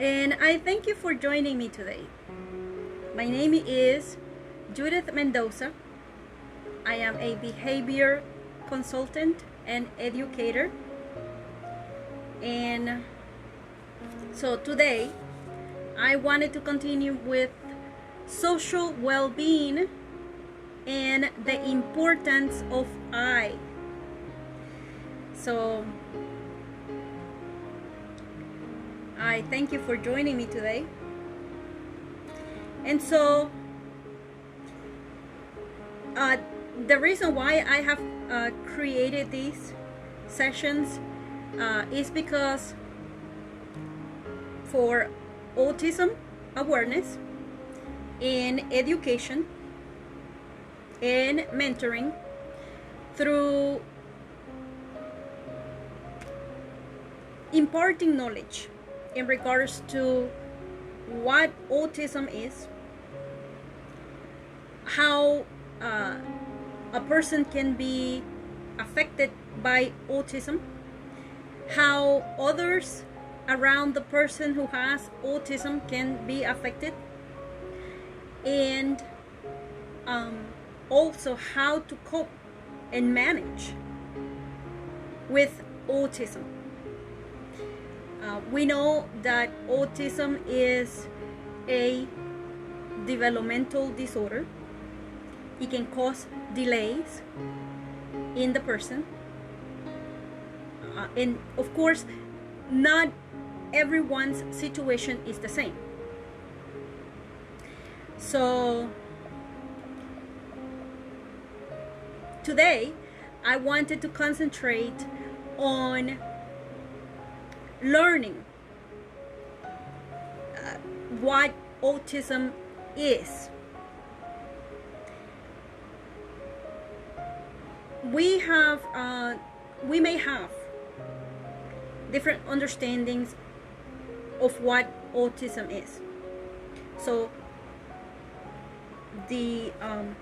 and I thank you for joining me today. My name is Judith Mendoza. I am a behavior consultant and educator. And so today I wanted to continue with social well-being and the importance of I. So I thank you for joining me today. And so the reason why I have created these sessions is because for autism awareness in education and mentoring through imparting knowledge in regards to what autism is, how a person can be affected by autism, how others around the person who has autism can be affected, and also how to cope and manage with autism. We know that autism is a developmental disorder. It can cause delays in the person. And of course, not everyone's situation is the same. So today, I wanted to concentrate on learning what autism is. We may have different understandings of what autism is. So the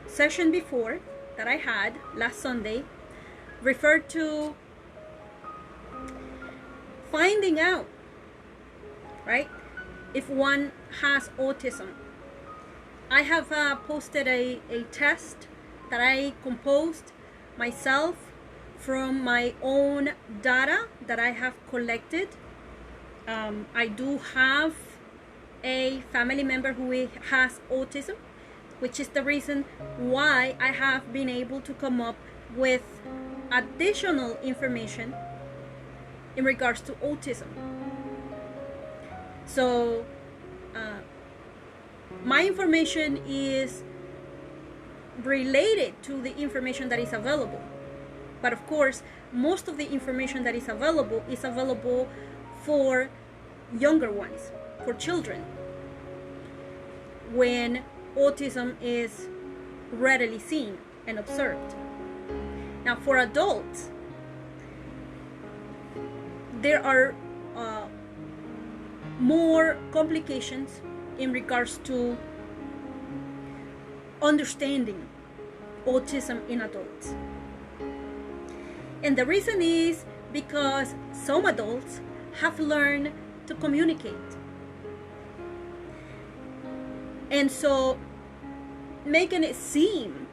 session before that I had last Sunday referred to finding out, right, if one has autism. I have posted a test that I composed myself from my own data that I have collected. I do have a family member who has autism, which is the reason why I have been able to come up with additional information in regards to autism. So my information is related to the information that is available, but of course most of the information that is available for younger ones, for children, when autism is readily seen and observed. Now for adults, there are more complications in regards to understanding autism in adults. And the reason is because some adults have learned to communicate. And so making it seem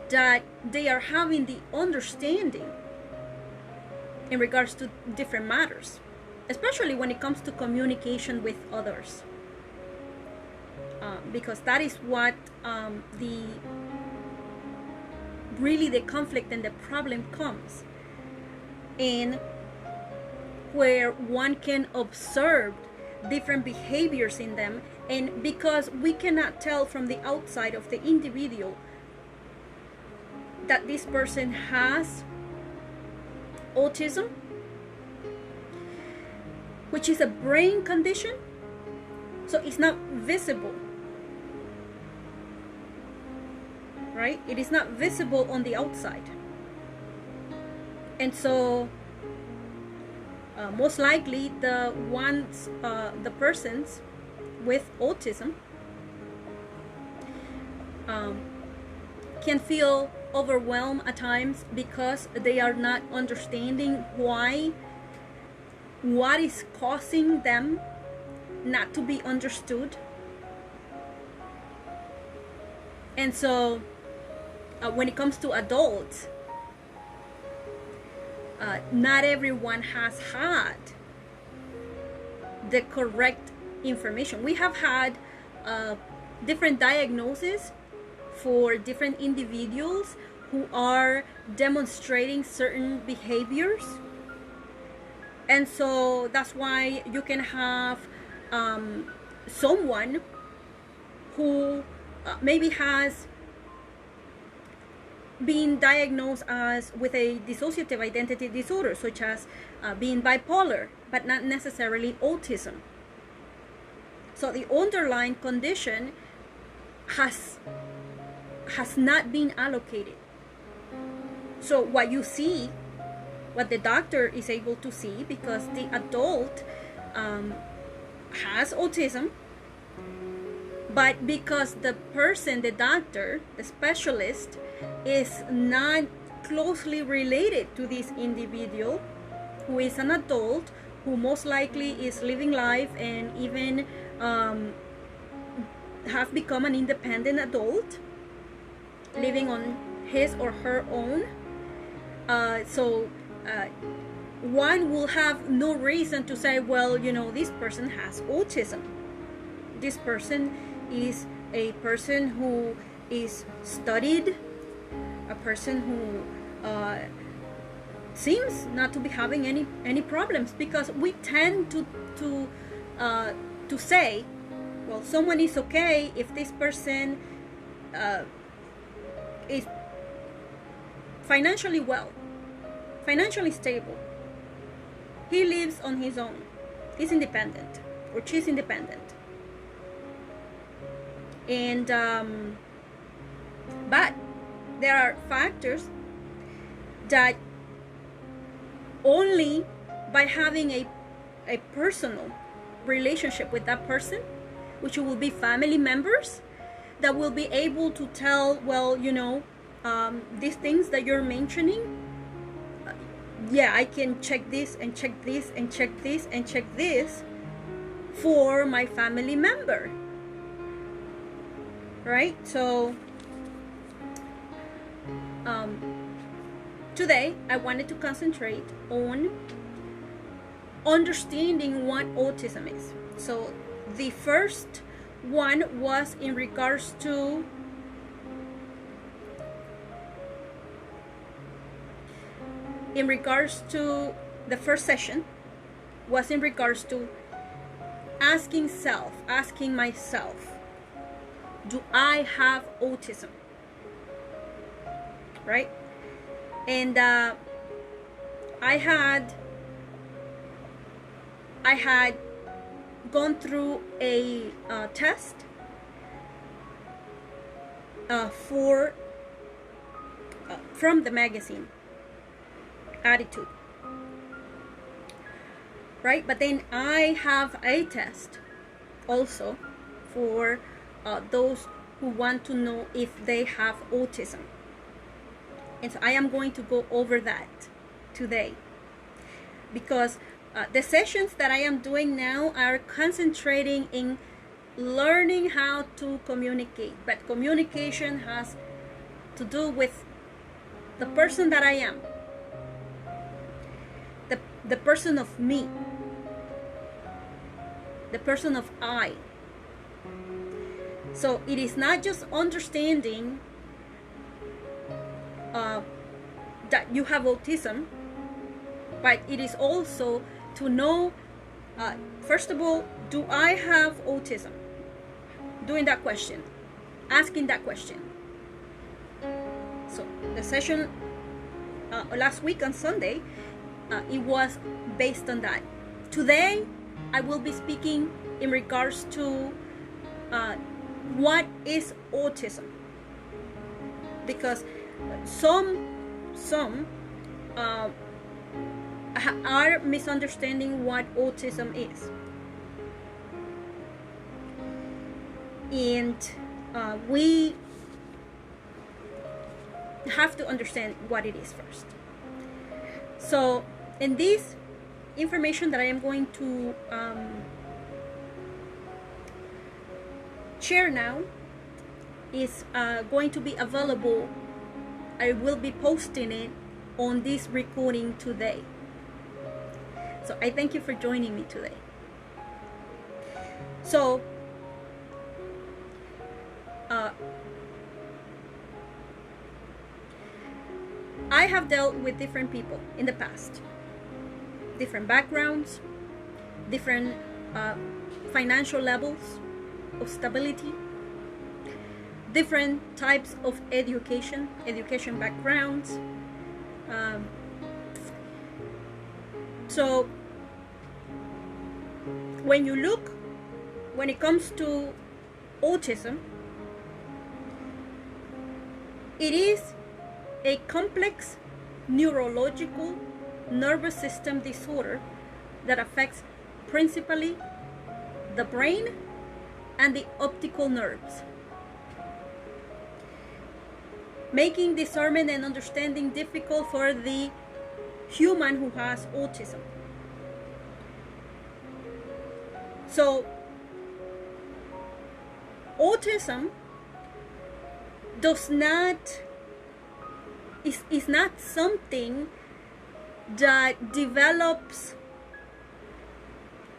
that they are having the understanding in regards to different matters, especially when it comes to communication with others, because that is what the conflict and the problem comes in, where one can observe different behaviors in them, and because we cannot tell from the outside of the individual that this person has autism, which is a brain condition, so it's not visible, right? It is not visible on the outside. And so most likely the persons with autism can feel overwhelmed at times because they are not understanding why what is causing them not to be understood. And so when it comes to adults, not everyone has had the correct information. We have had different diagnoses for different individuals who are demonstrating certain behaviors. And so that's why you can have someone who maybe has been diagnosed as with a dissociative identity disorder, such as being bipolar, but not necessarily autism. So the underlying condition has not been allocated. So what you see, what the doctor is able to see, because the adult has autism, but because the person, the doctor, the specialist, is not closely related to this individual, who is an adult, who most likely is living life and even have become an independent adult, living on his or her own. So one will have no reason to say, well, you know, this person has autism. This person is a person who is studied, a person who seems not to be having any problems, because we tend to say, well, someone is okay if this person is financially well, financially stable, he lives on his own, he's independent, or she's independent. And but there are factors that only by having a personal relationship with that person, which will be family members, that will be able to tell, well, you know, these things that you're mentioning, yeah, I can check this and check this and check this and check this for my family member, right? So today I wanted to concentrate on understanding what autism is. So the first one was in regards to the first session was in regards to asking myself, do I have autism? Right? And I had gone through a test from the magazine Attitude, right? But then I have a test also for those who want to know if they have autism. And so I am going to go over that today, because the sessions that I am doing now are concentrating in learning how to communicate. But communication has to do with the person that I am, the person of me, the person of I. So it is not just understanding that you have autism, but it is also to know, first of all, do I have autism? Doing that question, asking that question. So the session last week on Sunday, it was based on that. Today, I will be speaking in regards to what is autism, because some are misunderstanding what autism is, and we have to understand what it is first. So in this information that I am going to share now is going to be available. I will be posting it on this recording today. So I thank you for joining me today. So I have dealt with different people in the past, different backgrounds, different financial levels of stability, different types of education backgrounds. So when it comes to autism, it is a complex neurological nervous system disorder that affects principally the brain and the optical nerves, making discernment and understanding difficult for the human who has autism. So autism is not something that develops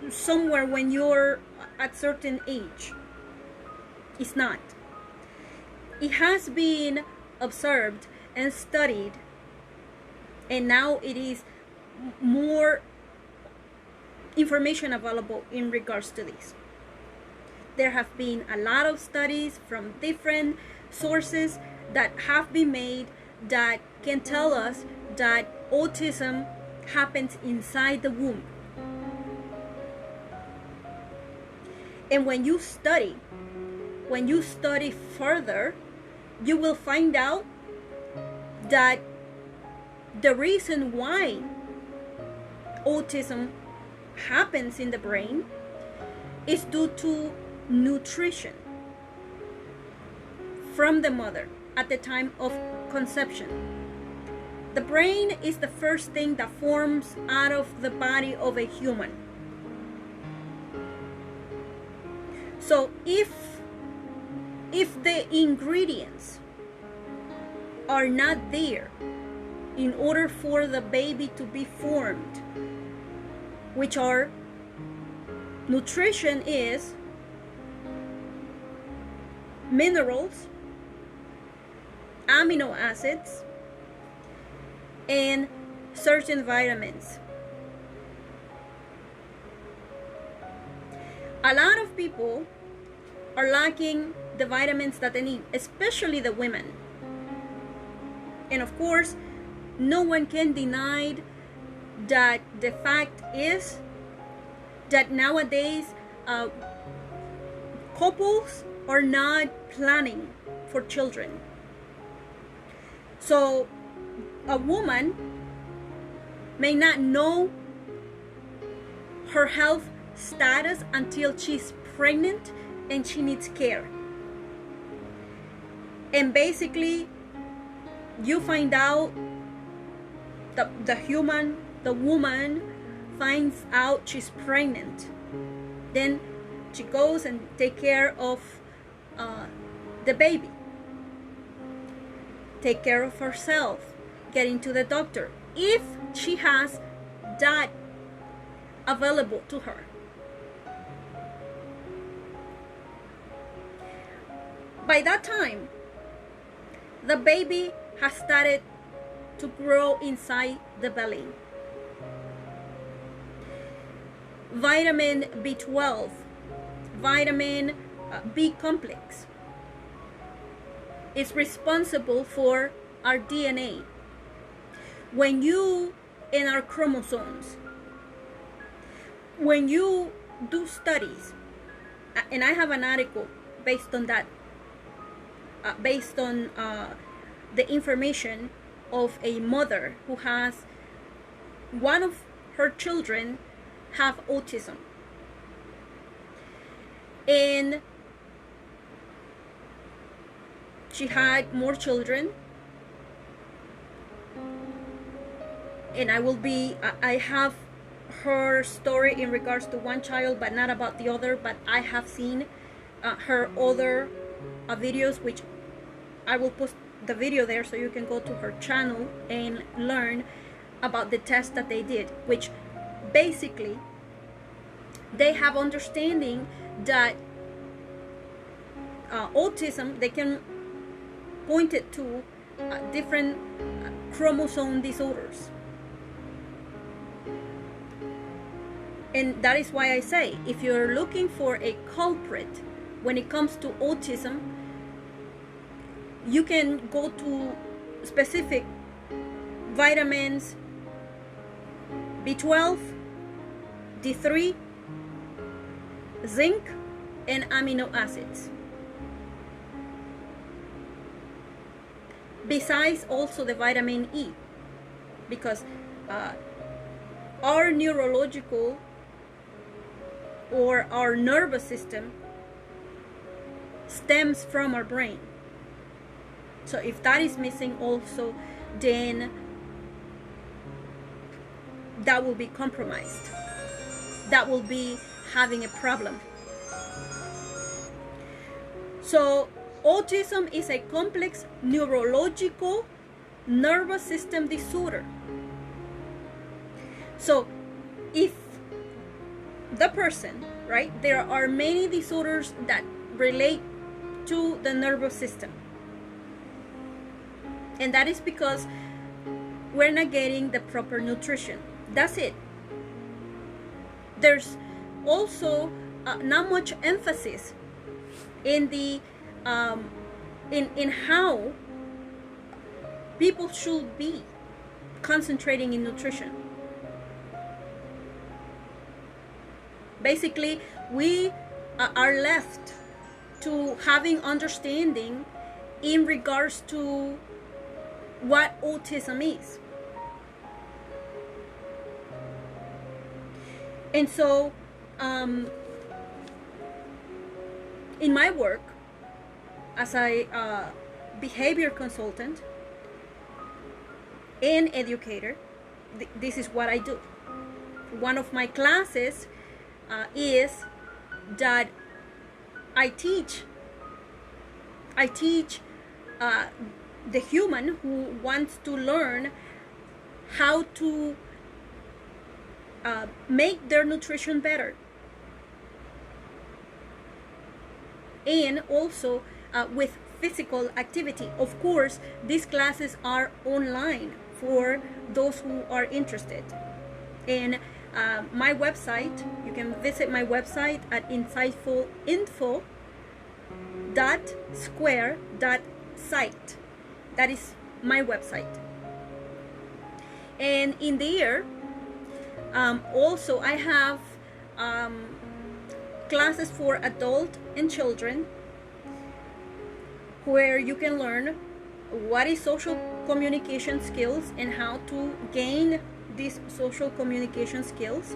somewhere when you're at certain age. It's not. It has been observed and studied, and now it is more information available in regards to this. There have been a lot of studies from different sources that have been made that can tell us that autism happens inside the womb. And when you study further, you will find out that the reason why autism happens in the brain is due to nutrition from the mother at the time of conception. The brain is the first thing that forms out of the body of a human. So if the ingredients are not there in order for the baby to be formed, which are nutrition is minerals, amino acids, and certain vitamins. A lot of people are lacking the vitamins that they need, especially the women. And of course, no one can deny that the fact is that nowadays couples are not planning for children. So a woman may not know her health status until she's pregnant and she needs care. And basically, you find out the woman finds out she's pregnant. Then she goes and take care of the baby. Take care of herself. Getting to the doctor. If she has that available to her. By that time, the baby has started to grow inside the belly. Vitamin B12, vitamin B complex is responsible for our DNA. When you, in our chromosomes, when you do studies, and I have an article based on that, based on the information of a mother who has one of her children have autism, and she had more children, and I have her story in regards to one child but not about the other, but I have seen her other videos, which I will post the video there so you can go to her channel and learn about the test that they did, which basically they have understanding that autism, they can point it to different chromosome disorders. And that is why I say, if you're looking for a culprit when it comes to autism, you can go to specific vitamins, B12, D3, zinc, and amino acids. Besides also the vitamin E, because our neurological or our nervous system stems from our brain. So if that is missing also, then that will be compromised. That will be having a problem. So autism is a complex neurological nervous system disorder. So if the person, right, there are many disorders that relate to the nervous system, and that is because we're not getting the proper nutrition. That's it. There's also not much emphasis in the in how people should be concentrating in nutrition. Basically, we are left to having understanding in regards to what autism is. And so, in my work as a behavior consultant and educator, this is what I do. One of my classes is that I teach the human who wants to learn how to make their nutrition better, and also with physical activity. Of course, these classes are online for those who are interested. And my website, you can visit my website at insightfulinfo.square.site. That is my website. And in there, also I have classes for adult and children where you can learn what is social communication skills and how to gain these social communication skills.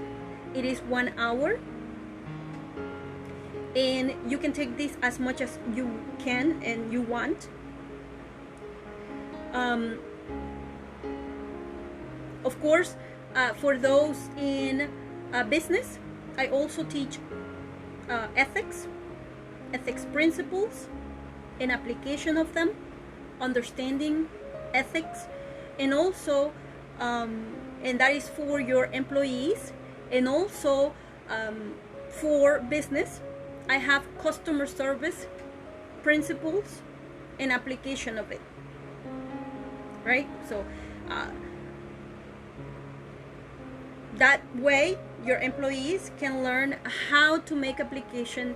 It is 1 hour, and you can take this as much as you can and you want. Of course, for those in business, I also teach ethics principles and application of them, understanding ethics, and also and that is for your employees, and also for business I have customer service principles and application of it, right? So that way your employees can learn how to make application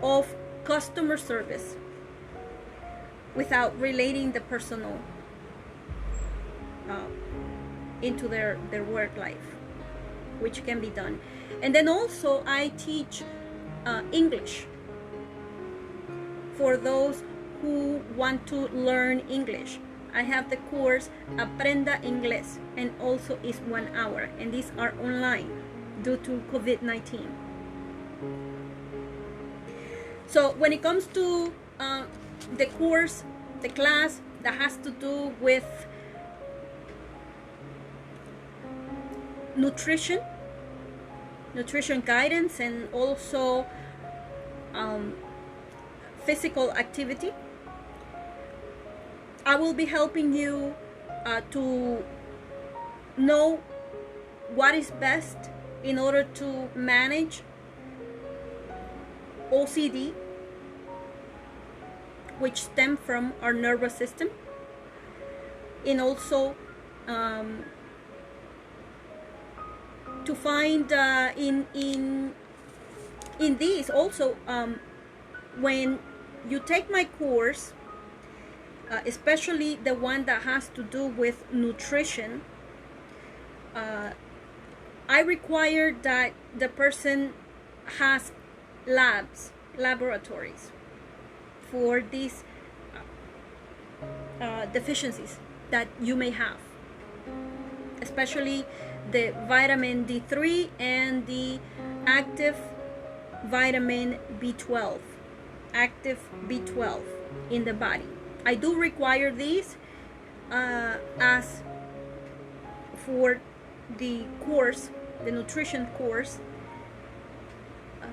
of customer service without relating the personal into their work life, which can be done. And then also I teach English for those who want to learn English. I have the course Aprenda Inglés, and also is 1 hour, and these are online due to COVID-19. So when it comes to the course, the class that has to do with nutrition, nutrition guidance, and also physical activity. I will be helping you to know what is best in order to manage OCD, which stem from our nervous system, and also to find in these also, when you take my course, especially the one that has to do with nutrition, I require that the person has laboratories for these deficiencies that you may have, especially the vitamin D3 and the active vitamin B12, active B12 in the body. I do require these as for the course, the nutrition course,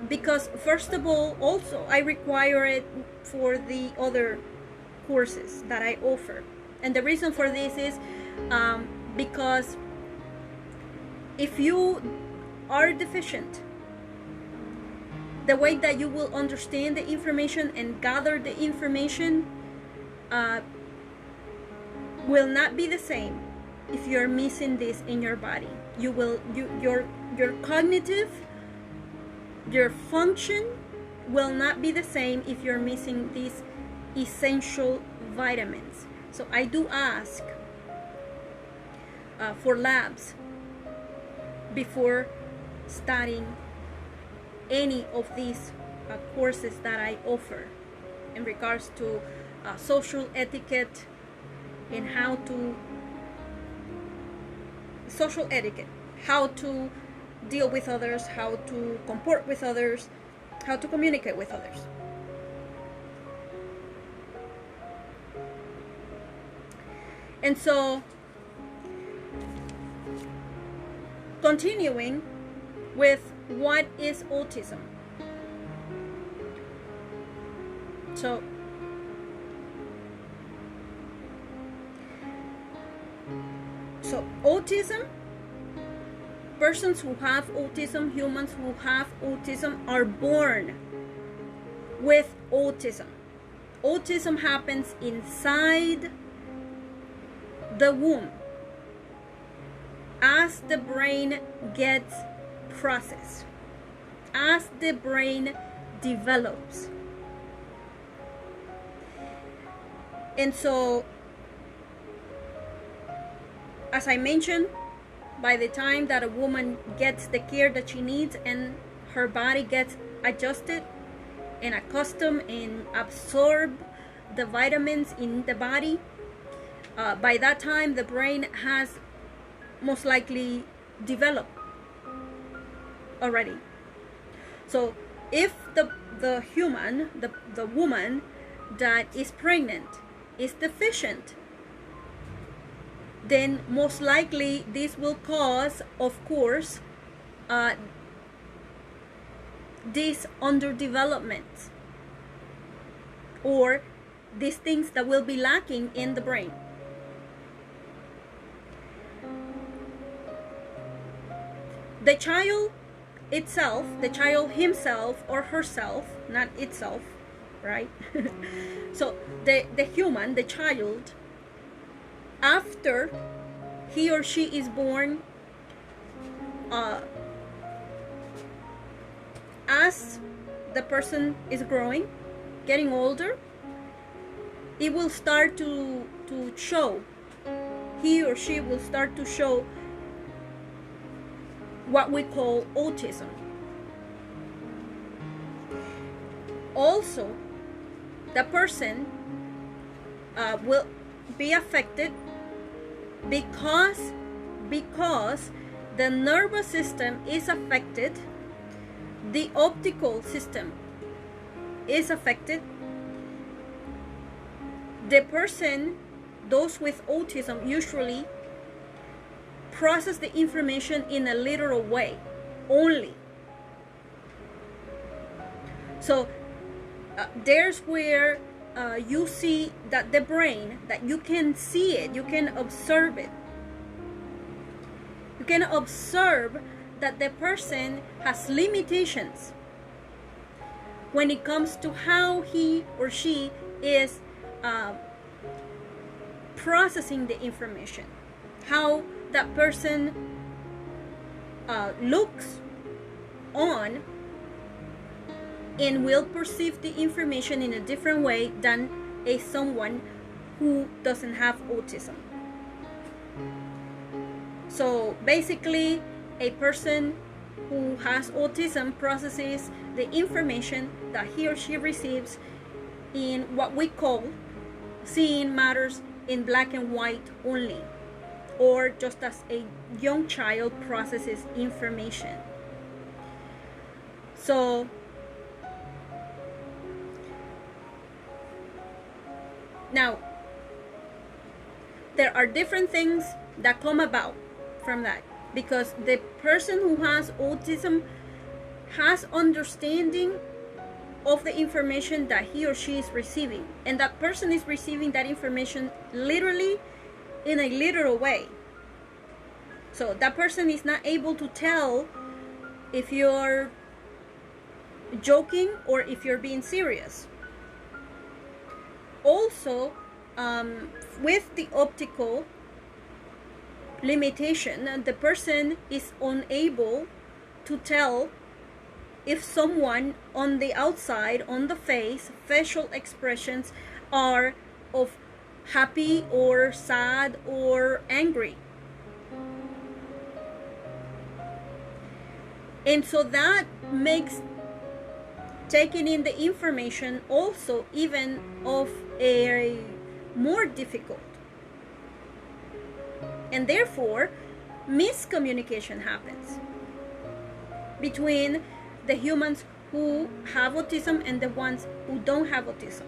because first of all, also I require it for the other courses that I offer. And the reason for this is because if you are deficient, the way that you will understand the information and gather the information will not be the same if you're missing this in your body. Your cognitive, your function will not be the same if you're missing these essential vitamins. So I do ask for labs before studying any of these courses that I offer in regards to social etiquette and how to deal with others, how to comport with others, how to communicate with others. And so, continuing with what is autism. So autism, persons who have autism, humans who have autism are born with autism. Autism happens inside the womb as the brain gets processed, as the brain develops. And so, as I mentioned, by the time that a woman gets the care that she needs and her body gets adjusted and accustomed and absorb the vitamins in the body, by that time the brain has most likely developed already. So if the human, the woman that is pregnant is deficient, then most likely this will cause, of course, this underdevelopment or these things that will be lacking in the brain. The child itself, the child himself or herself, not itself, right? So the human, the child, after he or she is born, as the person is growing, getting older, it will start to show, he or she will start to show what we call autism. Also, the person will be affected because the nervous system is affected, the optical system is affected. The person, those with autism, usually process the information in a literal way only. So there's where you see that the brain, that you can see it, you can observe it. You can observe that the person has limitations when it comes to how he or she is processing the information, how that person looks on and will perceive the information in a different way than someone who doesn't have autism. So basically, a person who has autism processes the information that he or she receives in what we call seeing matters in black and white only, or just as a young child processes information. So now there are different things that come about from that, because the person who has autism has understanding of the information that he or she is receiving, and that person is receiving that information literally in a literal way. So that person is not able to tell if you're joking or if you're being serious. Also, with the optical limitation, the person is unable to tell if someone on the outside, on the face, facial expressions are of happy or sad or angry. And so that makes taking in the information also even of a more difficult. And therefore, miscommunication happens between the humans who have autism and the ones who don't have autism.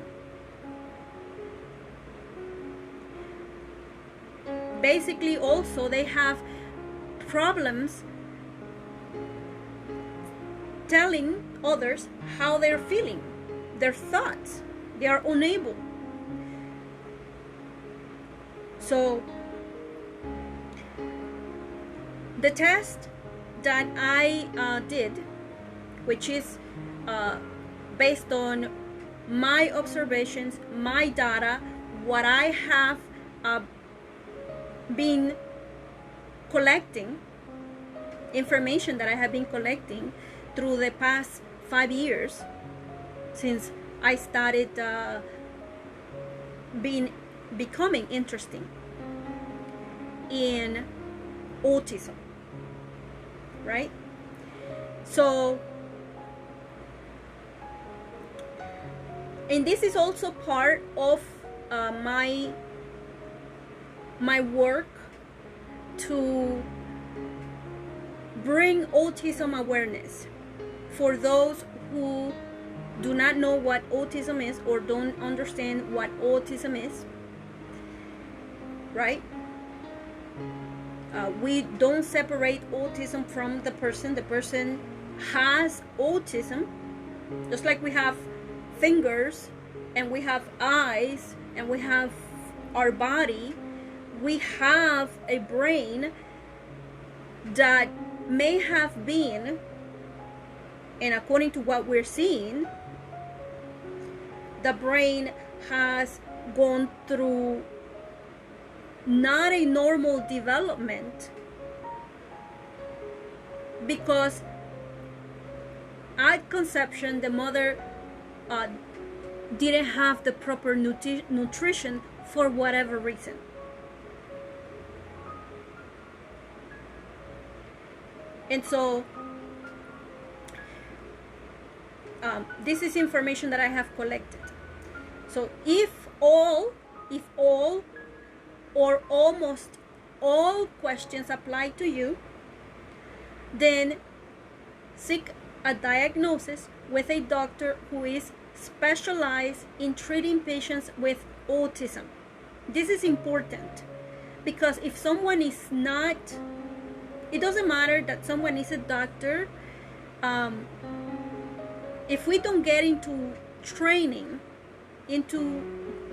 Basically, also, they have problems telling others how they're feeling, their thoughts. They are unable. So, the test that I did, which is based on my observations, my data, what I have been collecting, information that I have been collecting through the past 5 years since I started becoming interesting in autism, right? So, and this is also part of my work to bring autism awareness for those who do not know what autism is or don't understand what autism is, right? We don't separate autism from the person. The person has autism, just like we have fingers and we have eyes and we have our body. We have a brain that may have been, and according to what we're seeing, the brain has gone through not a normal development, because at conception the mother didn't have the proper nutrition for whatever reason. And so this is information that I have collected. So if all or almost all questions apply to you, then seek a diagnosis with a doctor who is specialized in treating patients with autism. This is important, because if someone is not, it doesn't matter that someone is a doctor, if we don't get into training, into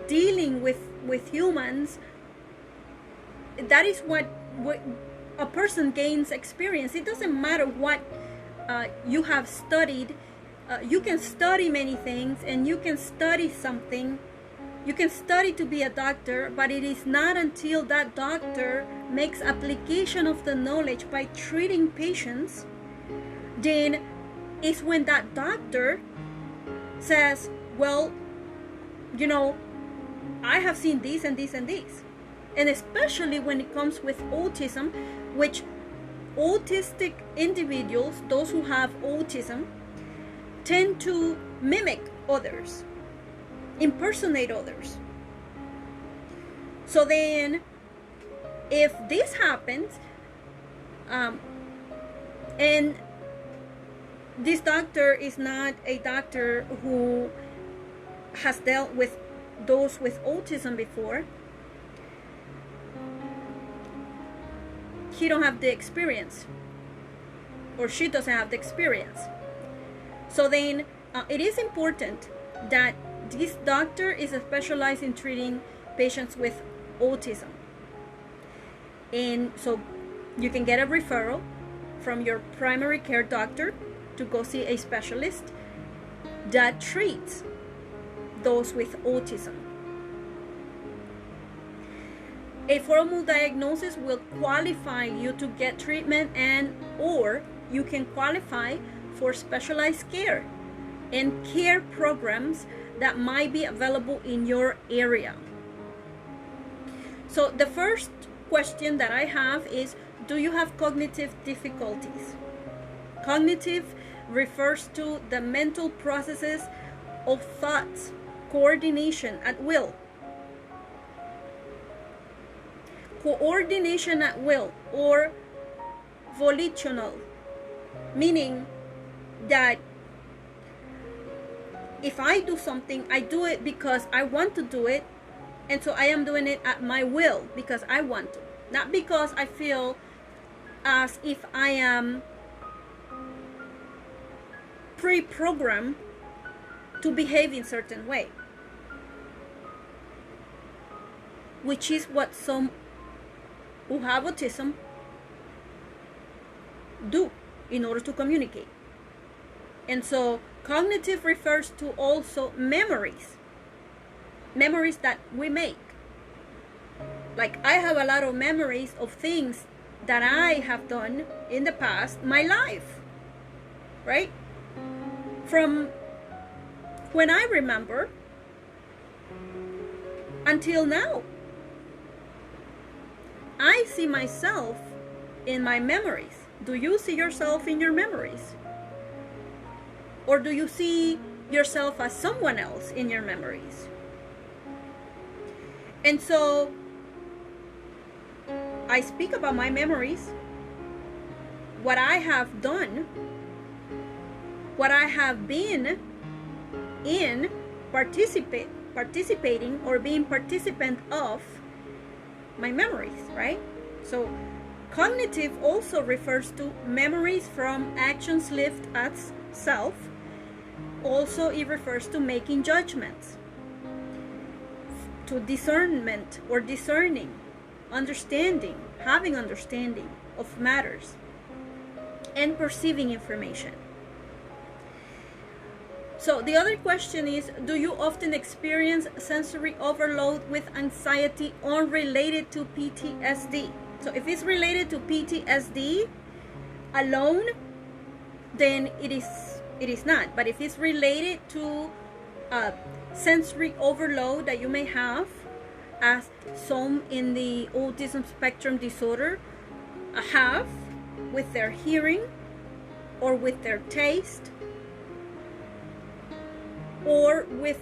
dealing with humans, that is what a person gains experience. It doesn't matter what you have studied. You can study many things, and you can study something. You can study to be a doctor, but it is not until that doctor makes application of the knowledge by treating patients, then is when that doctor says, well, you know, I have seen this and this and this. And especially when it comes with autism, which autistic individuals, those who have autism, tend to mimic others, impersonate others. So then, if this happens, and this doctor is not a doctor who has dealt with those with autism before, he don't have the experience, or she doesn't have the experience. So then it is important that this doctor is specialized in treating patients with autism. And so you can get a referral from your primary care doctor to go see a specialist that treats those with autism. A formal diagnosis will qualify you to get treatment, and or you can qualify for specialized care and care programs that might be available in your area. So the first question that I have is, do you have cognitive difficulties? Cognitive refers to the mental processes of thoughts, coordination at will. Coordination at will, or volitional, meaning that if I do something, I do it because I want to do it, and so I am doing it at my will because I want to, not because I feel as if I am pre-programmed to behave in a certain way, which is what some who have autism do in order to communicate. And so cognitive refers to also memories that we make. Like, I have a lot of memories of things that I have done in the past, my life, right? From when I remember until now. I see myself in my memories. Do you see yourself in your memories? Or do you see yourself as someone else in your memories? And so I speak about my memories, what I have done, what I have been in, participating or being participant of my memories, right? So cognitive also refers to memories from actions lived as self. Also, it refers to making judgments, to discernment or discerning, understanding, having understanding of matters, and perceiving information. So the other question is, do you often experience sensory overload with anxiety unrelated to PTSD? So if it's related to PTSD alone, then it is not. But if it's related to sensory overload that you may have, as some in the autism spectrum disorder have with their hearing or with their taste, or with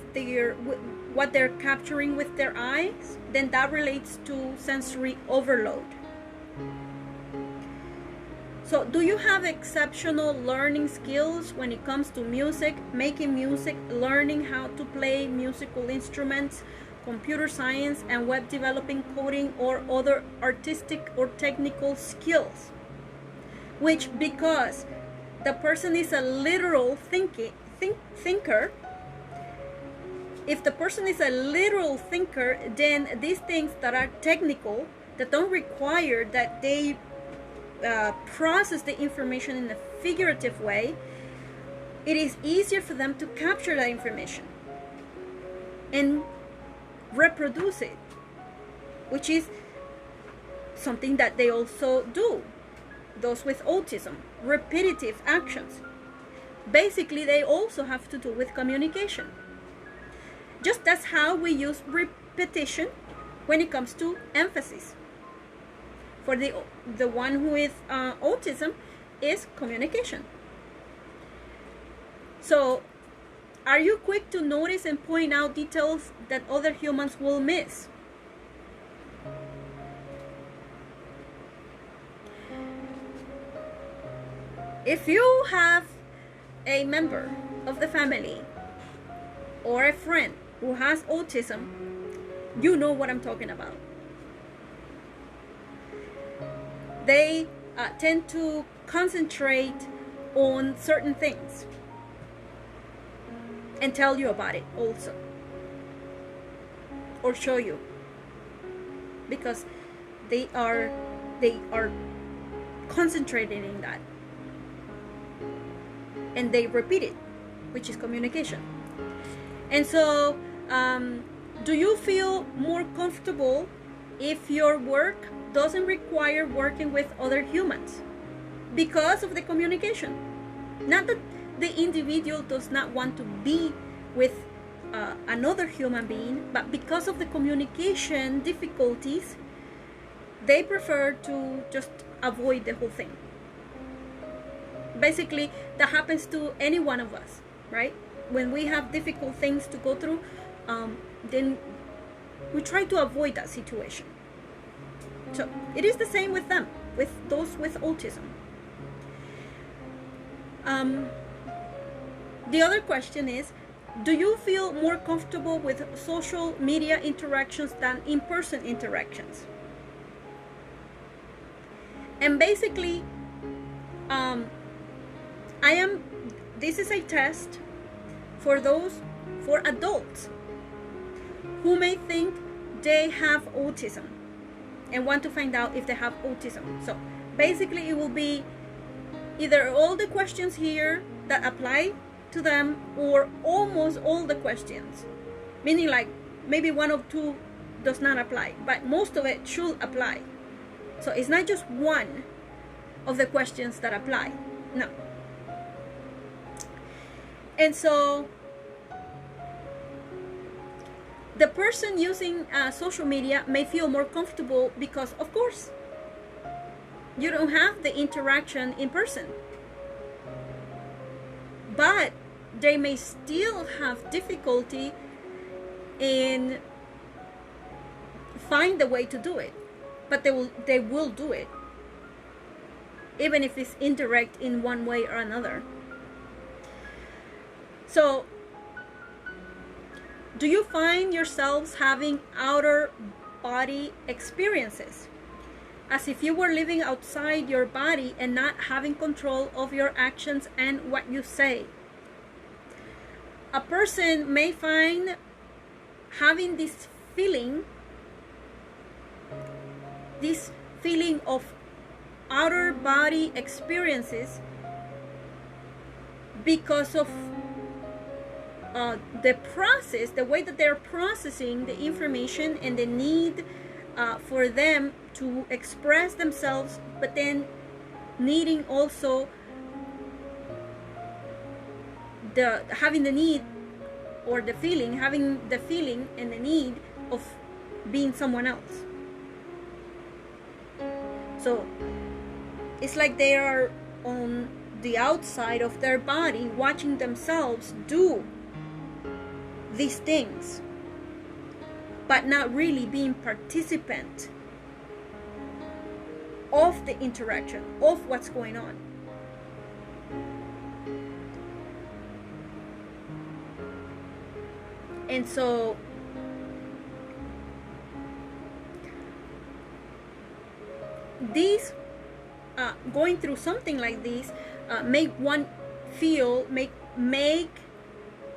what they're capturing with their eyes, then that relates to sensory overload. So do you have exceptional learning skills when it comes to music, making music, learning how to play musical instruments, computer science, and web developing, coding, or other artistic or technical skills? Which, because the person is a literal thinker, if the person is a literal thinker, then these things that are technical, that don't require that they process the information in a figurative way, it is easier for them to capture that information and reproduce it, which is something that they also do. Those with autism, repetitive actions. Basically, they also have to do with communication. Just that's how we use repetition when it comes to emphasis. For the one who is autism is communication. So, are you quick to notice and point out details that other humans will miss? If you have a member of the family or a friend who has autism, you know what I'm talking about. They tend to concentrate on certain things and tell you about it also, or show you, because they are concentrating in that, and they repeat it, which is communication. And so do you feel more comfortable if your work doesn't require working with other humans because of the communication? Not that the individual does not want to be with another human being, but because of the communication difficulties, they prefer to just avoid the whole thing. Basically, that happens to any one of us, right? When we have difficult things to go through, then we try to avoid that situation. So it is the same with them, with those with autism. The other question is, do you feel more comfortable with social media interactions than in-person interactions? And basically, this is a test for adults who may think they have autism and want to find out if they have autism. So basically, it will be either all the questions here that apply to them, or almost all the questions, meaning like maybe one or two does not apply, but most of it should apply. So it's not just one of the questions that apply. No. And so the person using social media may feel more comfortable because, of course, you don't have the interaction in person. But they may still have difficulty in find the way to do it. But they will do it, even if it's indirect in one way or another. So, do you find yourselves having outer body experiences, as if you were living outside your body and not having control of your actions and what you say? A person may find having this feeling of outer body experiences because of the way that they're processing the information, and the need for them to express themselves, but then needing also having the need having the feeling and the need of being someone else. So it's like they are on the outside of their body watching themselves do these things, but not really being participant of the interaction, of what's going on. And so these going through something like this make one feel make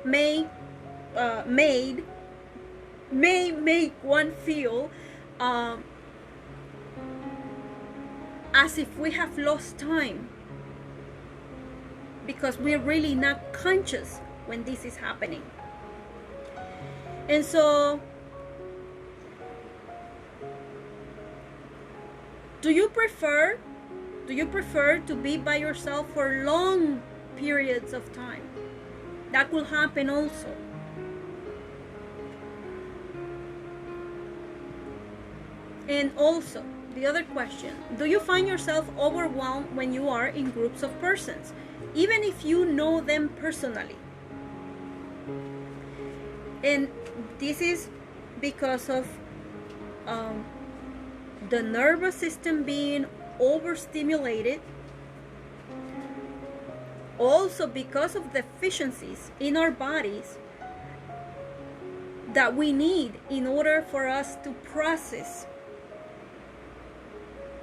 may made may make one feel as if we have lost time, because we're really not conscious when this is happening. And so, do you prefer to be by yourself for long periods of time? That will happen also. And also, the other question, do you find yourself overwhelmed when you are in groups of persons, even if you know them personally? And this is because of the nervous system being overstimulated, also because of deficiencies in our bodies that we need in order for us to process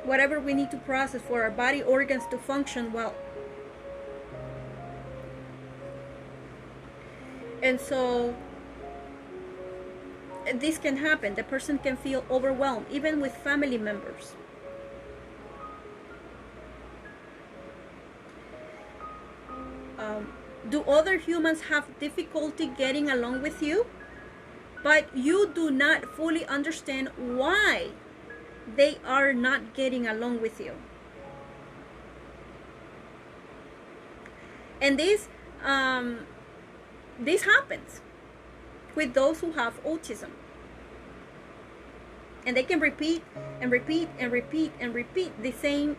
whatever we need to process for our body organs to function well. And so this can happen. The person can feel overwhelmed, even with family members. Do other humans have difficulty getting along with you, but you do not fully understand why they are not getting along with you? And this happens with those who have autism, and they can repeat and repeat and repeat and repeat the same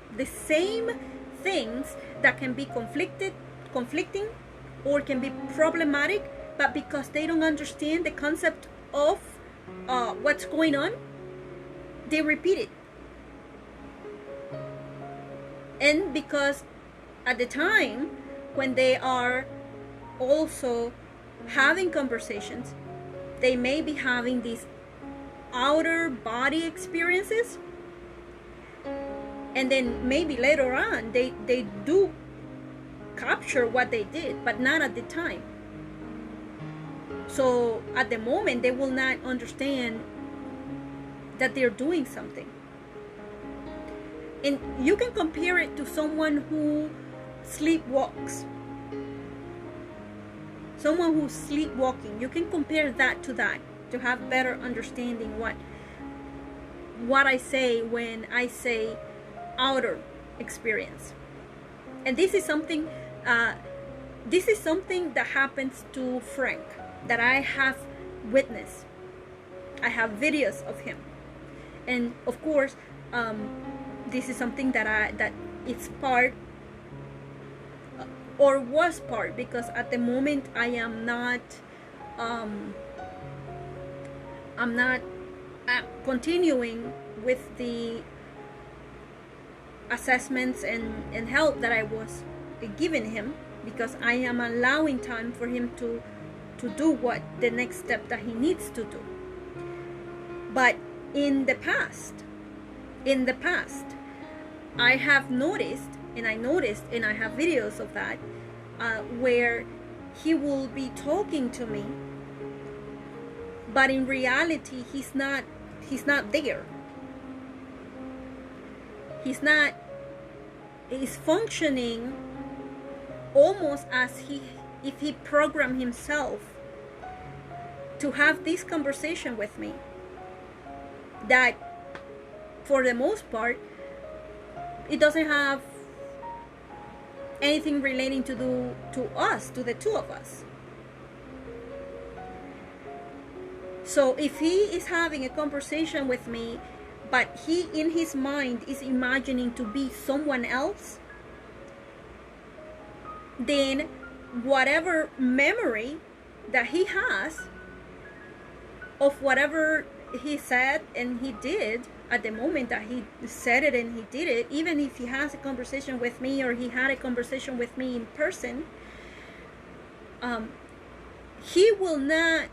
things that can be conflicting or can be problematic, but because they don't understand the concept of what's going on, they repeat it. And because at the time when they are also having conversations, they may be having these outer body experiences, and then maybe later on they do capture what they did, but not at the time. So at the moment they will not understand that they're doing something. And you can compare it to someone who sleepwalks. Someone who's sleepwalking, you can compare that to have better understanding what I say when I say outer experience. And this is something that happens to Frank, that I have witnessed. I have videos of him, and of course, this is something that it's part or was part, because at the moment I am not continuing with the assessments and help that I was giving him, because I am allowing time for him to do what the next step that he needs to do. But in the past, I have noticed, and I have videos of that, where he will be talking to me, but in reality he's not there. He's functioning almost as if he programmed himself to have this conversation with me, that for the most part it doesn't have anything relating to the two of us. So if he is having a conversation with me, but he in his mind is imagining to be someone else, then whatever memory that he has of whatever he said and he did at the moment that he said it and he did it, even if he has a conversation with me or he had a conversation with me in person, he will not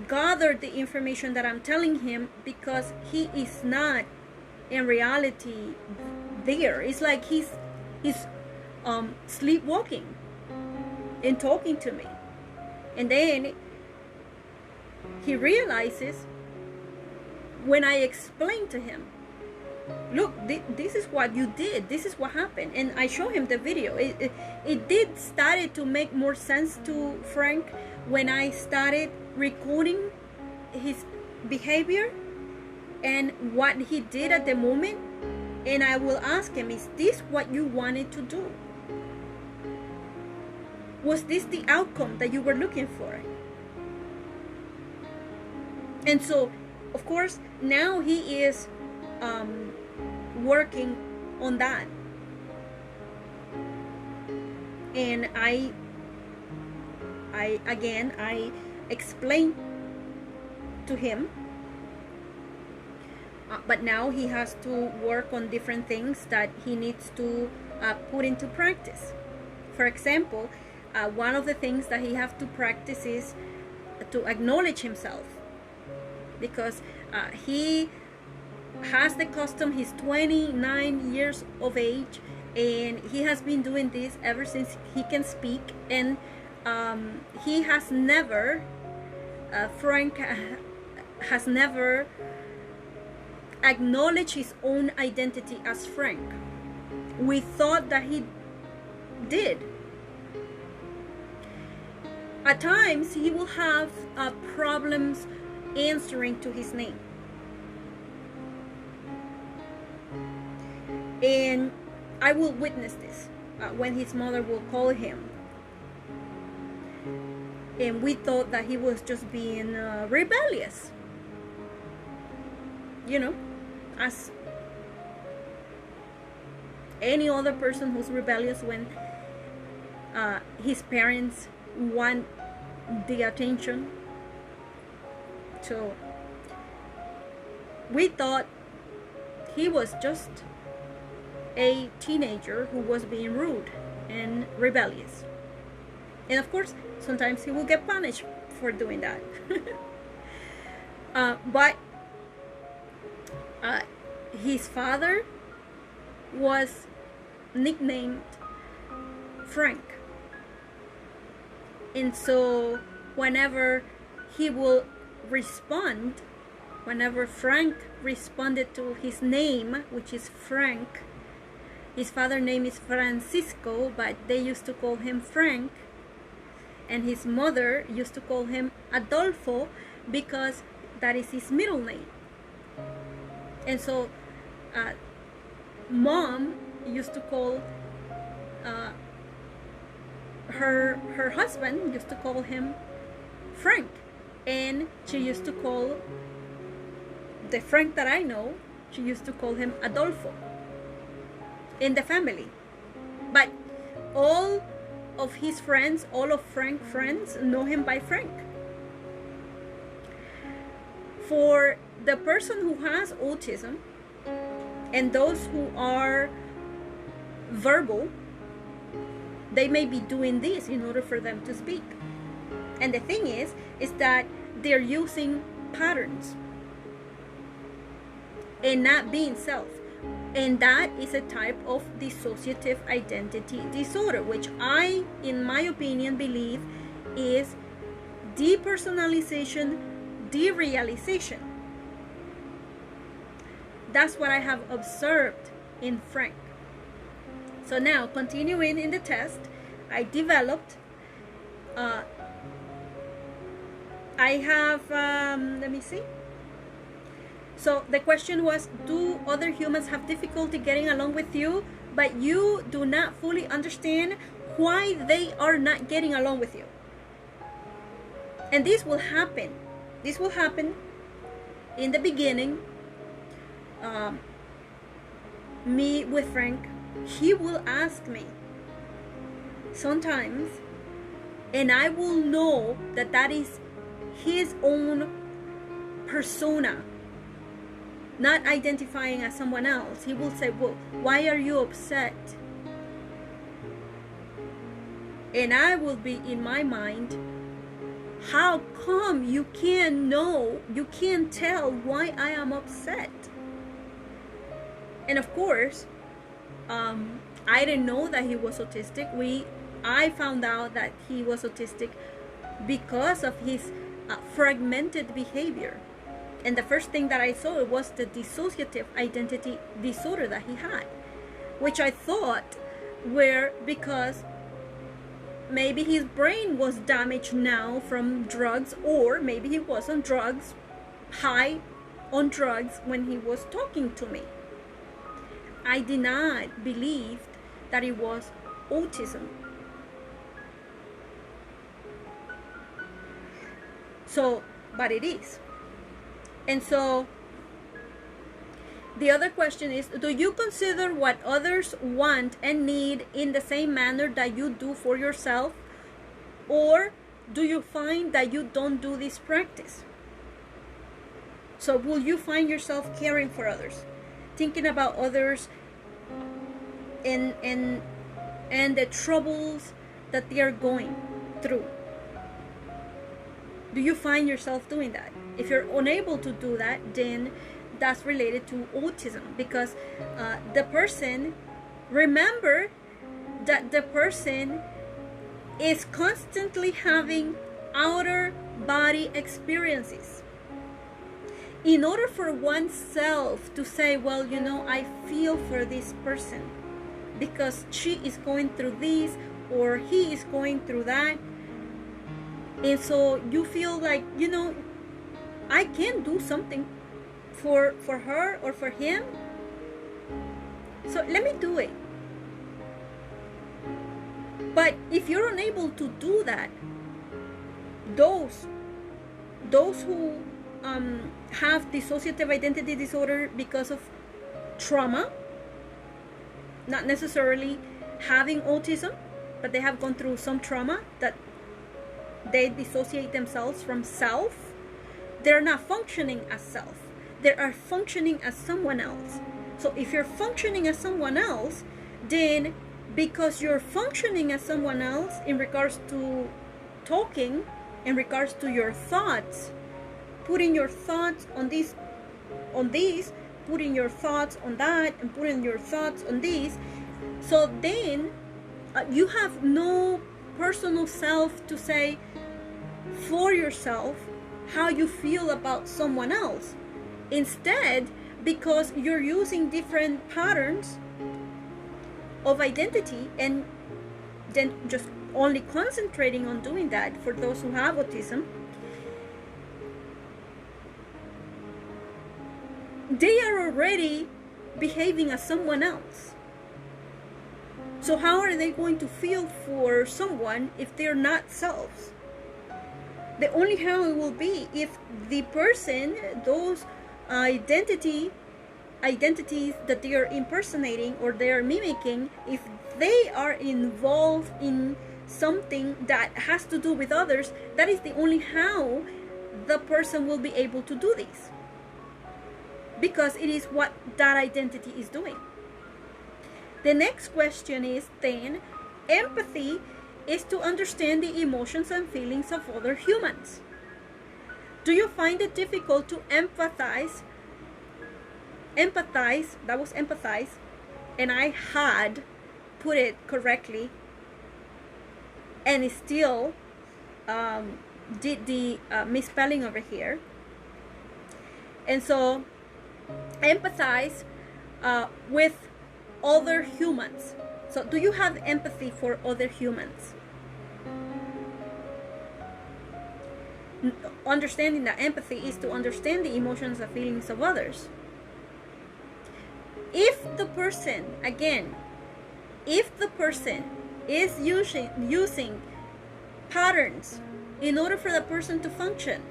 gather the information that I'm telling him, because he is not in reality there. It's like he's sleepwalking. in talking to me. And then he realizes when I explained to him, look, this is what you did, this is what happened, and I show him the video. It did started to make more sense to Frank when I started recording his behavior and what he did at the moment. And I will ask him, is this what you wanted to do? Was this the outcome that you were looking for? And so, of course, now he is working on that. And I explained to him, but now he has to work on different things that he needs to put into practice. For example, one of the things that he has to practice is to acknowledge himself, because he has the custom. He's 29 years of age, and he has been doing this ever since he can speak. And he has never, Frank has never acknowledged his own identity as Frank. We thought that he did. At times, he will have problems answering to his name. And I will witness this when his mother will call him. And we thought that he was just being rebellious. You know, as any other person who's rebellious when his parents want the attention. So we thought he was just a teenager who was being rude and rebellious. And of course, sometimes he will get punished for doing that. But his father was nicknamed Frank. And so whenever he will respond, whenever Frank responded to his name, which is Frank, his father's name is Francisco, but they used to call him Frank, and his mother used to call him Adolfo because that is his middle name. And so mom used to call her husband used to call him Frank, and she used to call the Frank that I know, she used to call him Adolfo in the family. But all of his friends, all of Frank's friends know him by Frank. For the person who has autism and those who are verbal, they may be doing this in order for them to speak. And the thing is that they're using patterns and not being self. And that is a type of dissociative identity disorder, which I, in my opinion, believe is depersonalization, derealization. That's what I have observed in Frank. So now, continuing in the test, I developed, I have, let me see. So the question was, do other humans have difficulty getting along with you, but you do not fully understand why they are not getting along with you? And this will happen. This will happen in the beginning. Me with Frank, he will ask me sometimes, and I will know that that is his own persona, not identifying as someone else. He will say, well, why are you upset? And I will be in my mind, how come you can't know, you can't tell why I am upset? And of course, I didn't know that he was autistic. We I found out that he was autistic because of his fragmented behavior. And the first thing that I saw was the dissociative identity disorder that he had, which I thought were because maybe his brain was damaged now from drugs, or maybe he was on drugs, high on drugs when he was talking to me. I did not believe that it was autism. So, but it is. And so the other question is, do you consider what others want and need in the same manner that you do for yourself? Or do you find that you don't do this practice? So will you find yourself caring for others, thinking about others and the troubles that they are going through? Do you find yourself doing that? If you're unable to do that, then that's related to autism, because the person, remember that the person is constantly having outer body experiences. In order for oneself to say, well, you know, I feel for this person because she is going through this or he is going through that, and so you feel like, you know, I can do something for her or for him, so let me do it. But if you're unable to do that, those who have dissociative identity disorder because of trauma, not necessarily having autism, but they have gone through some trauma that they dissociate themselves from self, they're not functioning as self. They are functioning as someone else. So if you're functioning as someone else, then because you're functioning as someone else in regards to talking, in regards to your thoughts, putting your thoughts on this, putting your thoughts on that, and putting your thoughts on this, so then you have no personal self to say for yourself how you feel about someone else. Instead, because you're using different patterns of identity and then just only concentrating on doing that for those who have autism, they are already behaving as someone else. So how are they going to feel for someone if they're not selves? The only how it will be if the person, those identities that they are impersonating or they are mimicking, if they are involved in something that has to do with others, that is the only how the person will be able to do this, because it is what that identity is doing. The next question is then, empathy is to understand the emotions and feelings of other humans. Do you find it difficult to empathize, that was empathize, and I had put it correctly, and it still did the misspelling over here. And so, empathize with other humans. So, do you have empathy for other humans? Understanding that empathy is to understand the emotions and feelings of others. If the person, again, if the person is using patterns in order for the person to function,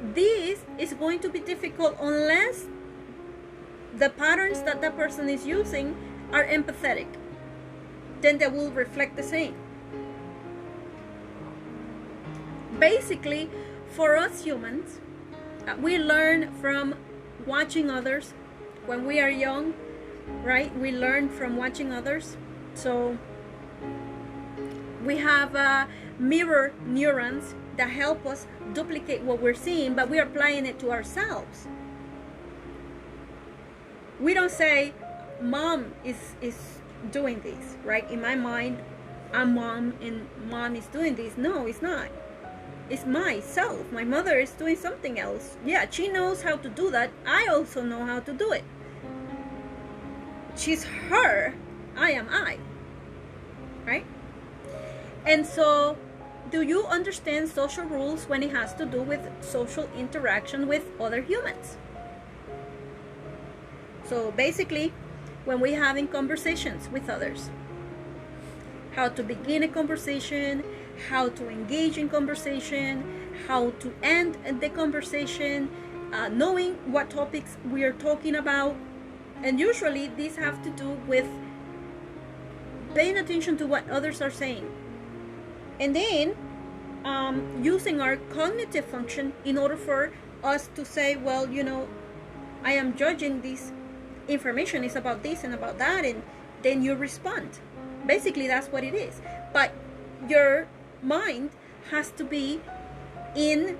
this is going to be difficult unless the patterns that that person is using are empathetic. Then they will reflect the same. Basically, for us humans, we learn from watching others. When we are young, right, we learn from watching others. So we have mirror neurons that help us duplicate what we're seeing, but we're applying it to ourselves. We don't say, Mom is doing this, right? In my mind, I'm mom and mom is doing this. No, it's not. It's myself. My mother is doing something else. Yeah, she knows how to do that. I also know how to do it. She's her. I am I. Right? And so, do you understand social rules when it has to do with social interaction with other humans? So basically, when we're having conversations with others, how to begin a conversation, how to engage in conversation, how to end the conversation, knowing what topics we are talking about. And usually these have to do with paying attention to what others are saying. And then using our cognitive function in order for us to say, well, you know, I am judging this information is about this and about that, and then you respond. Basically, that's what it is. But your mind has to be in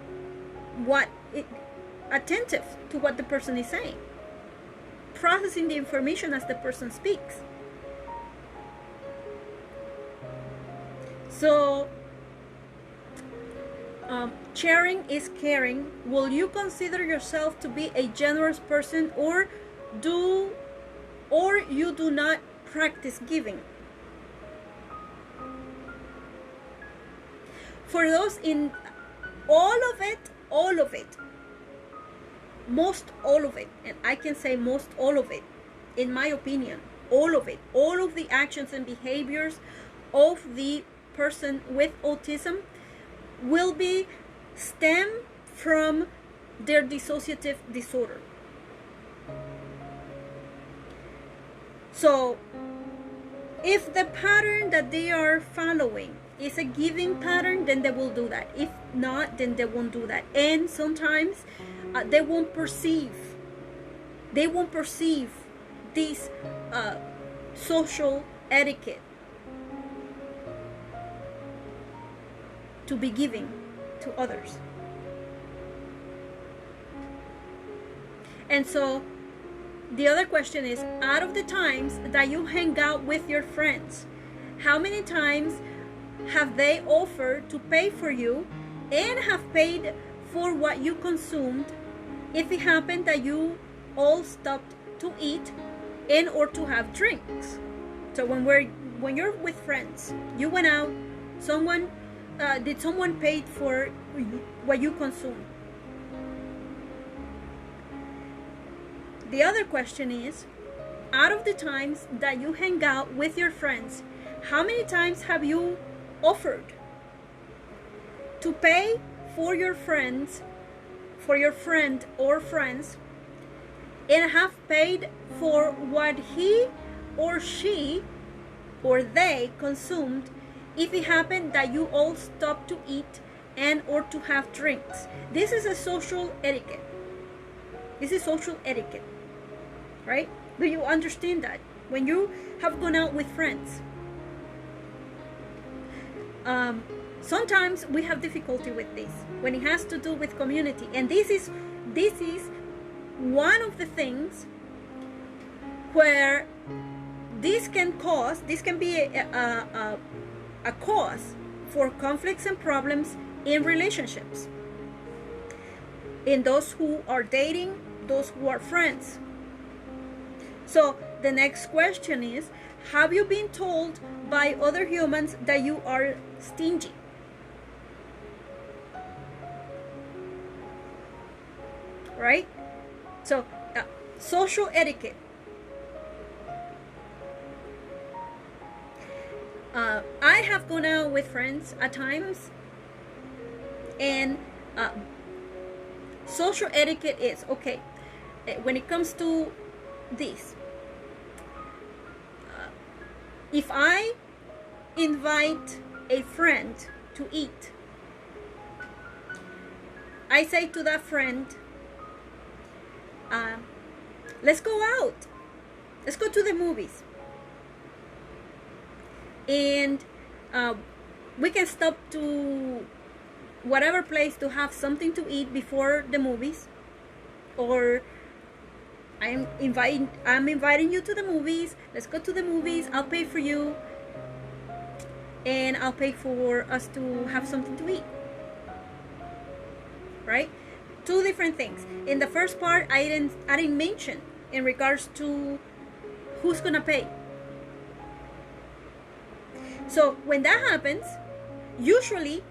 attentive to what the person is saying, processing the information as the person speaks. So, sharing is caring. Will you consider yourself to be a generous person, or you do not practice giving? For those in all of it, most all of it, and I can say most all of it, in my opinion, all of it, all of the actions and behaviors of the person with autism will be stem from their dissociative disorder. So if the pattern that they are following is a giving pattern, then they will do that. If not, then they won't do that. And sometimes they won't perceive this social etiquette to be giving to others. And so the other question is, out of the times that you hang out with your friends, how many times have they offered to pay for you and have paid for what you consumed if it happened that you all stopped to eat and or to have drinks? So when you're with friends, you went out, did someone pay for what you consumed? The other question is, out of the times that you hang out with your friends, how many times have you offered to pay for your friend or friends, and have paid for what he or she or they consumed if it happened that you all stopped to eat and or to have drinks? This is a social etiquette. This is social etiquette, right? Do you understand that? When you have gone out with friends, sometimes we have difficulty with this when it has to do with community, and this is one of the things where this can be a cause for conflicts and problems in relationships, in those who are dating, those who are friends. So the next question is, have you been told by other humans that you are stingy? Right? So social etiquette. I have gone out with friends at times, and social etiquette is, okay, when it comes to this, if I invite a friend to eat, I say to that friend, let's go out, let's go to the movies, and we can stop to whatever place to have something to eat before the movies, or I'm inviting you to the movies, let's go to the movies, I'll pay for you. and I'll pay for us to have something to eat. Right? Two different things. In the first part, I didn't mention in regards to who's gonna pay. So when that happens, usually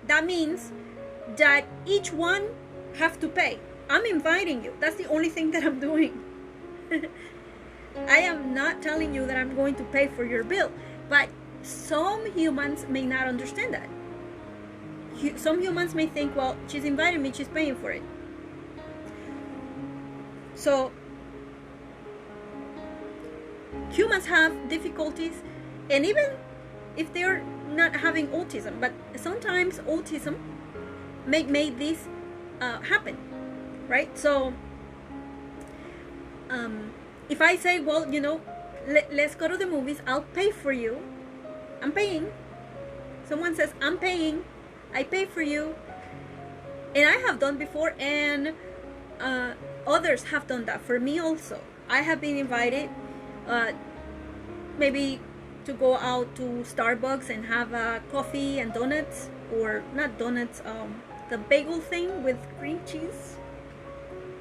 that means that each one have to pay. I'm inviting you. That's the only thing that I'm doing. I am not telling you that I'm going to pay for your bill, but some humans may not understand that. Some humans may think, well, she's inviting me, she's paying for it. So humans have difficulties, and even if they're not having autism, but sometimes autism may make this happen, right? So if I say, well, let's go to the movies, I'll pay for you. I'm paying. Someone says, I'm paying. I pay for you. And I have done before, and others have done that for me also. I have been invited maybe to go out to Starbucks and have coffee and donuts, or not donuts, the bagel thing with cream cheese.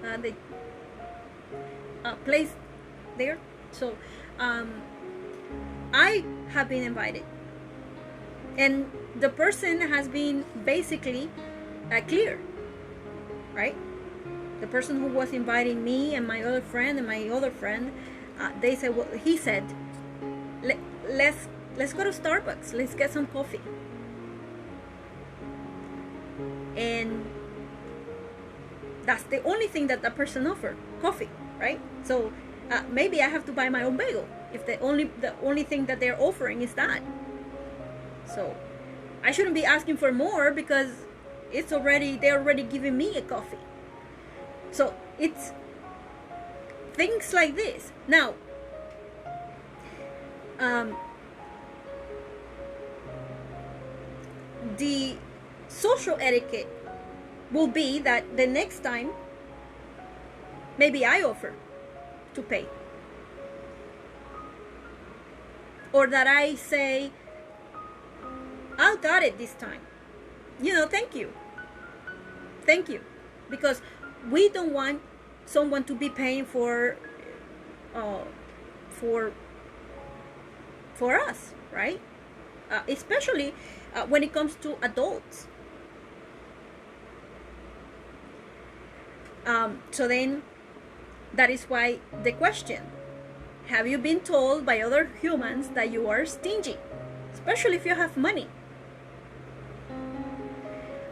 The place there. So I have been invited, and the person has been basically clear, right? The person who was inviting me and my other friend they said, well, he said, let's go to Starbucks, let's get some coffee. And that's the only thing that person offered, coffee, right? So maybe I have to buy my own bagel if the only thing that they're offering is that. So I shouldn't be asking for more, because they're already giving me a coffee. So it's things like this. Now, the social etiquette will be that the next time, maybe I offer to pay, or that I say, I got it this time. Thank you, because we don't want someone to be paying for us, right? Especially when it comes to adults. So then, that is why the question: have you been told by other humans that you are stingy, especially if you have money?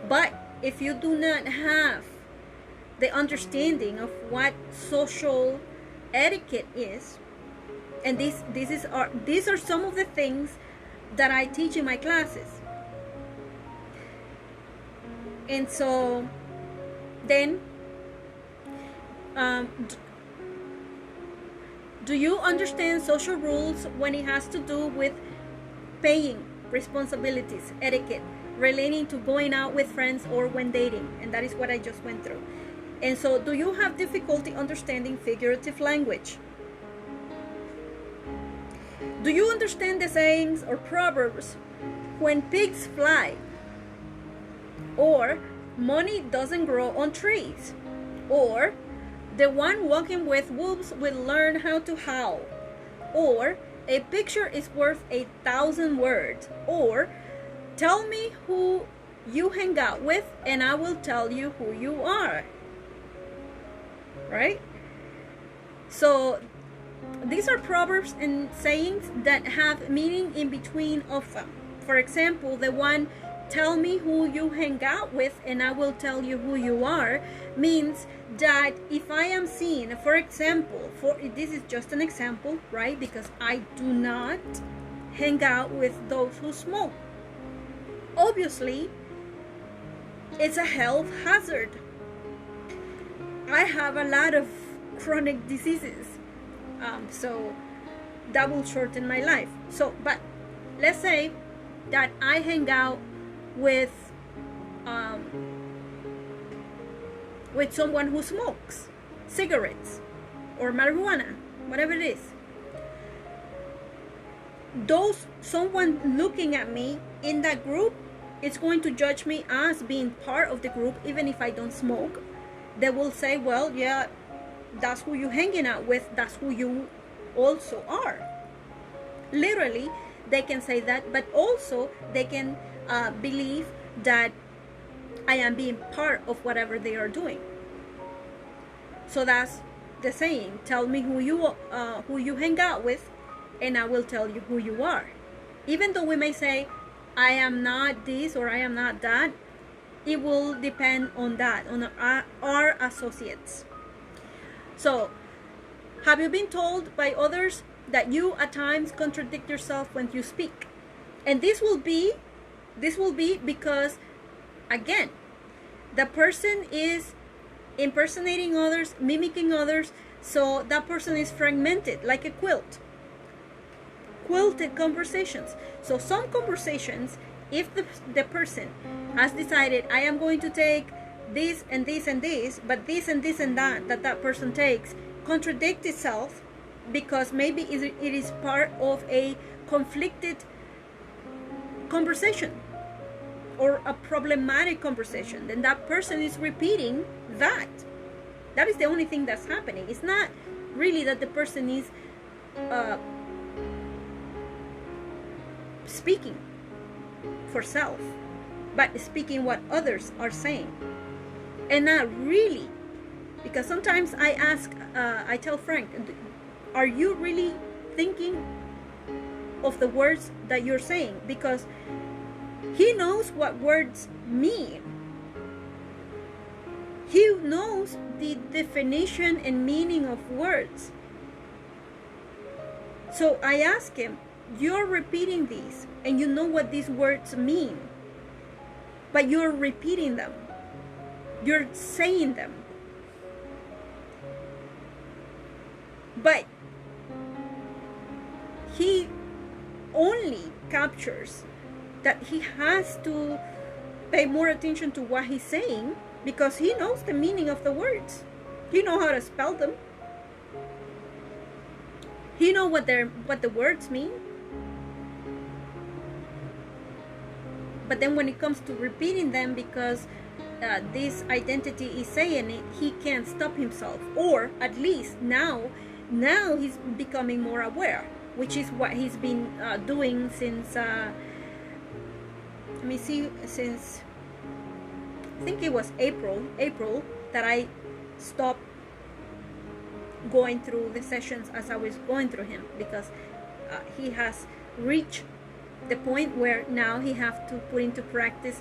But if you do not have the understanding of what social etiquette is, and these are some of the things that I teach in my classes. And so then, do you understand social rules when it has to do with paying, responsibilities, etiquette, relating to going out with friends or when dating? And that is what I just went through. And so, do you have difficulty understanding figurative language? Do you understand the sayings or proverbs, when pigs fly, or money doesn't grow on trees, or the one walking with wolves will learn how to howl, or a picture is worth 1,000 words, or tell me who you hang out with and I will tell you who you are? Right? So these are proverbs and sayings that have meaning in between of them. For example, the one, tell me who you hang out with and I will tell you who you are, means that if I am seen, for example, this is just an example, right? Because I do not hang out with those who smoke. Obviously, it's a health hazard. I have a lot of chronic diseases, so that will shorten my life. So, but let's say that I hang out with someone who smokes cigarettes or marijuana, whatever it is. someone looking at me in that group, it's going to judge me as being part of the group, even if I don't smoke. They will say, well, yeah, that's who you're hanging out with, that's who you also are. Literally, they can say that, but also they can believe that I am being part of whatever they are doing. So that's the saying, tell me who you hang out with, and I will tell you who you are. Even though we may say, I am not this or I am not that, it will depend on that, on our associates. So, have you been told by others that you at times contradict yourself when you speak? And this will be because, again, the person is impersonating others, mimicking others, so that person is fragmented like a quilted conversations. So some conversations, if the person has decided, I am going to take this and this and this, but this and this and that person takes contradict itself, because maybe it is part of a conflicted conversation or a problematic conversation, then that person is repeating that. That is the only thing that's happening. It's not really that the person is speaking for self, but speaking what others are saying. And not really, because sometimes I tell Frank, are you really thinking of the words that you're saying? Because he knows what words mean. He knows the definition and meaning of words. So I ask him, you're repeating these and you know what these words mean, but you're repeating them. You're saying them. But he only captures that he has to pay more attention to what he's saying, because he knows the meaning of the words. He knows how to spell them. He knows what the words mean. But then when it comes to repeating them, because this identity is saying it, he can't stop himself. Or at least now he's becoming more aware, which is what he's been doing since, since I think it was April that I stopped going through the sessions as I was going through him, because he has reached the point where now he has to put into practice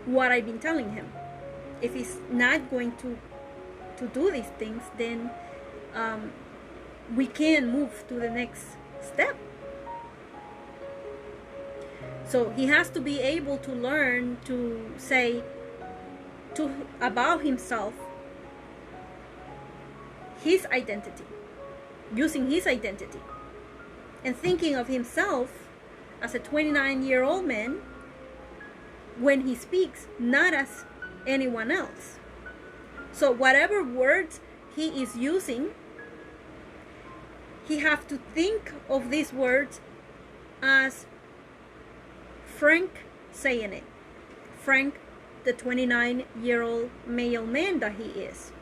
what I've been telling him. If he's not going to do these things, then we can move to the next step. So he has to be able to learn to say about himself, his identity, using his identity, and thinking of himself as a 29-year-old man when he speaks, not as anyone else. So whatever words he is using, he have to think of these words as Frank saying it. Frank, the 29-year-old male man that he is.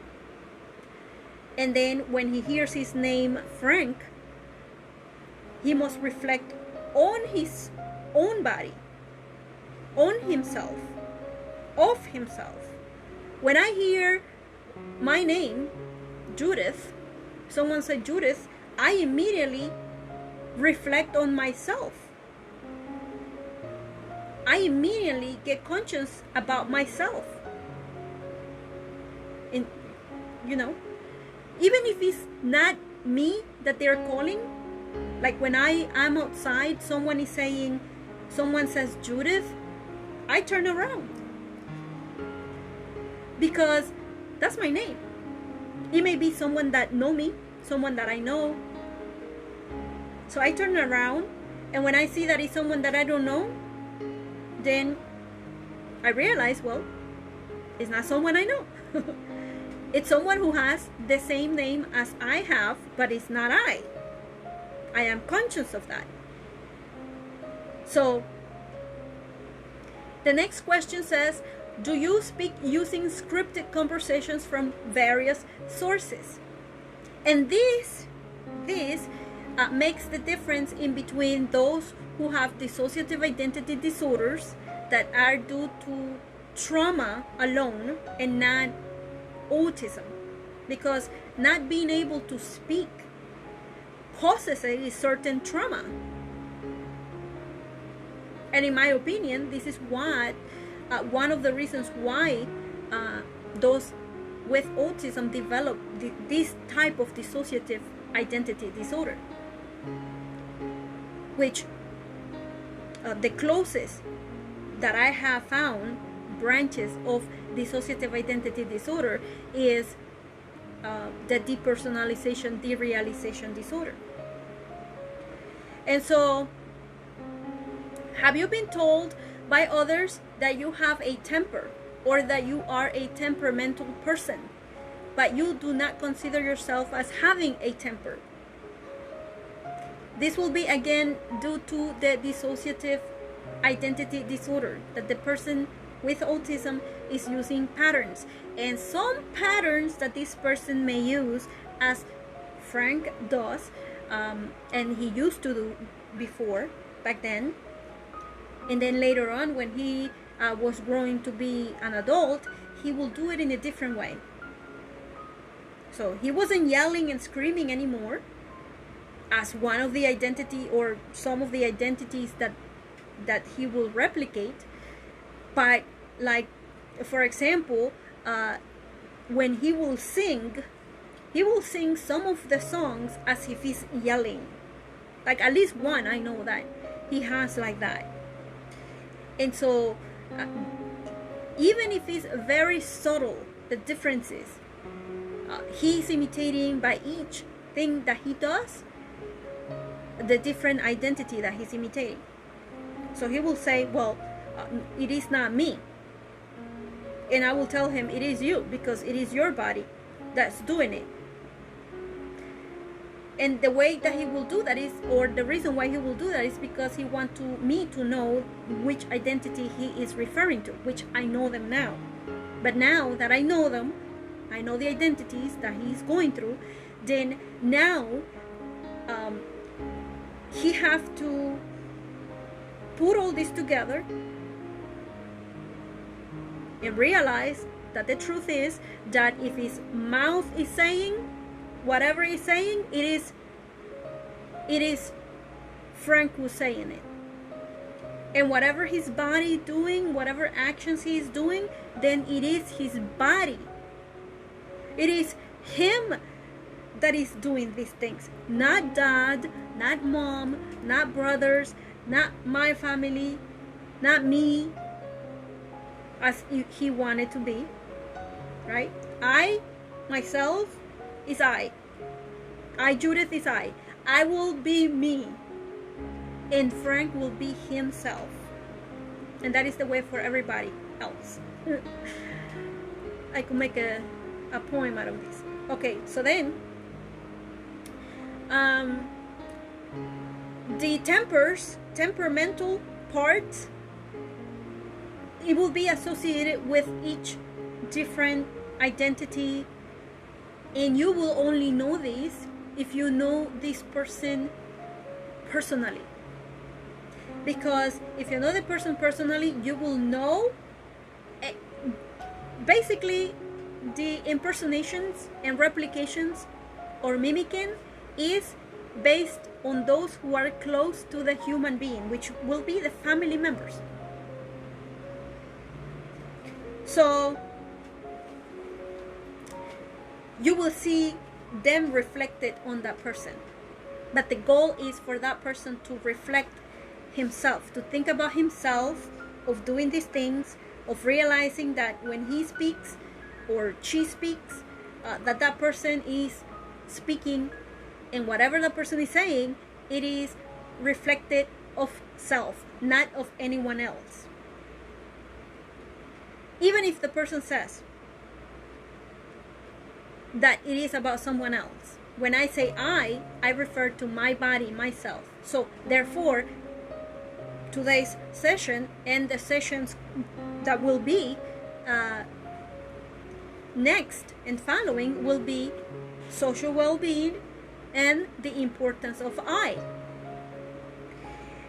And then when he hears his name Frank, he must reflect on his own body, on himself, of himself. When I hear my name, Judith, someone said Judith, I immediately reflect on myself. I immediately get conscious about myself. And, even if it's not me that they're calling, like when I am outside, someone says Judith, I turn around, because that's my name. It may be someone that know me, someone that I know. So I turn around, and when I see that it's someone that I don't know, then I realize, well, it's not someone I know. It's someone who has the same name as I have, but it's not I. I am conscious of that. So the next question says, do you speak using scripted conversations from various sources? And this makes the difference in between those who have dissociative identity disorders that are due to trauma alone and not autism, because not being able to speak causes a certain trauma. And in my opinion, this is what one of the reasons why those with autism develop this type of dissociative identity disorder, which the closest that I have found branches of dissociative identity disorder is the depersonalization, derealization disorder. And so, have you been told by others that you have a temper or that you are a temperamental person, but you do not consider yourself as having a temper? This will be again due to the dissociative identity disorder, that the person with autism is using patterns. And some patterns that this person may use, as Frank does, and he used to do before, back then, and then later on when he was growing to be an adult, he will do it in a different way. So he wasn't yelling and screaming anymore as one of the identity or some of the identities that he will replicate. But like, for example, when he will sing some of the songs as if he's yelling. Like at least one, I know that he has like that. And so even if it's very subtle, the differences, he's imitating by each thing that he does the different identity that he's imitating. So he will say, well, it is not me. And I will tell him it is you, because it is your body that's doing it. And the way that he will do that is, or the reason why he will do that is because he wants me to know which identity he is referring to, which I know them now. But now that I know them, I know the identities that he's going through, then now he have to put all this together and realize that the truth is that if his mouth is saying whatever he's saying, it is Frank who's saying it. And whatever his body doing, whatever actions he is doing, then it is his body. It is him that is doing these things. Not dad, not mom, not brothers, not my family, not me, as he wanted to be, right? I, myself, is I, Judith, is I will be me, and Frank will be himself. And that is the way for everybody else. I could make a poem out of this. Okay, so then the temperamental part, it will be associated with each different identity, and you will only know this if you know this person personally. Because if you know the person personally, you will know basically the impersonations and replications or mimicking is based on those who are close to the human being, which will be the family members. So you will see them reflected on that person. But the goal is for that person to reflect himself, to think about himself, of doing these things, of realizing that when he speaks or she speaks, that person is speaking, and whatever the person is saying, it is reflected of self, not of anyone else. Even if the person says that it is about someone else, when I say I refer to my body, myself. So therefore, today's session and the sessions that will be next and following will be social well-being and the importance of I.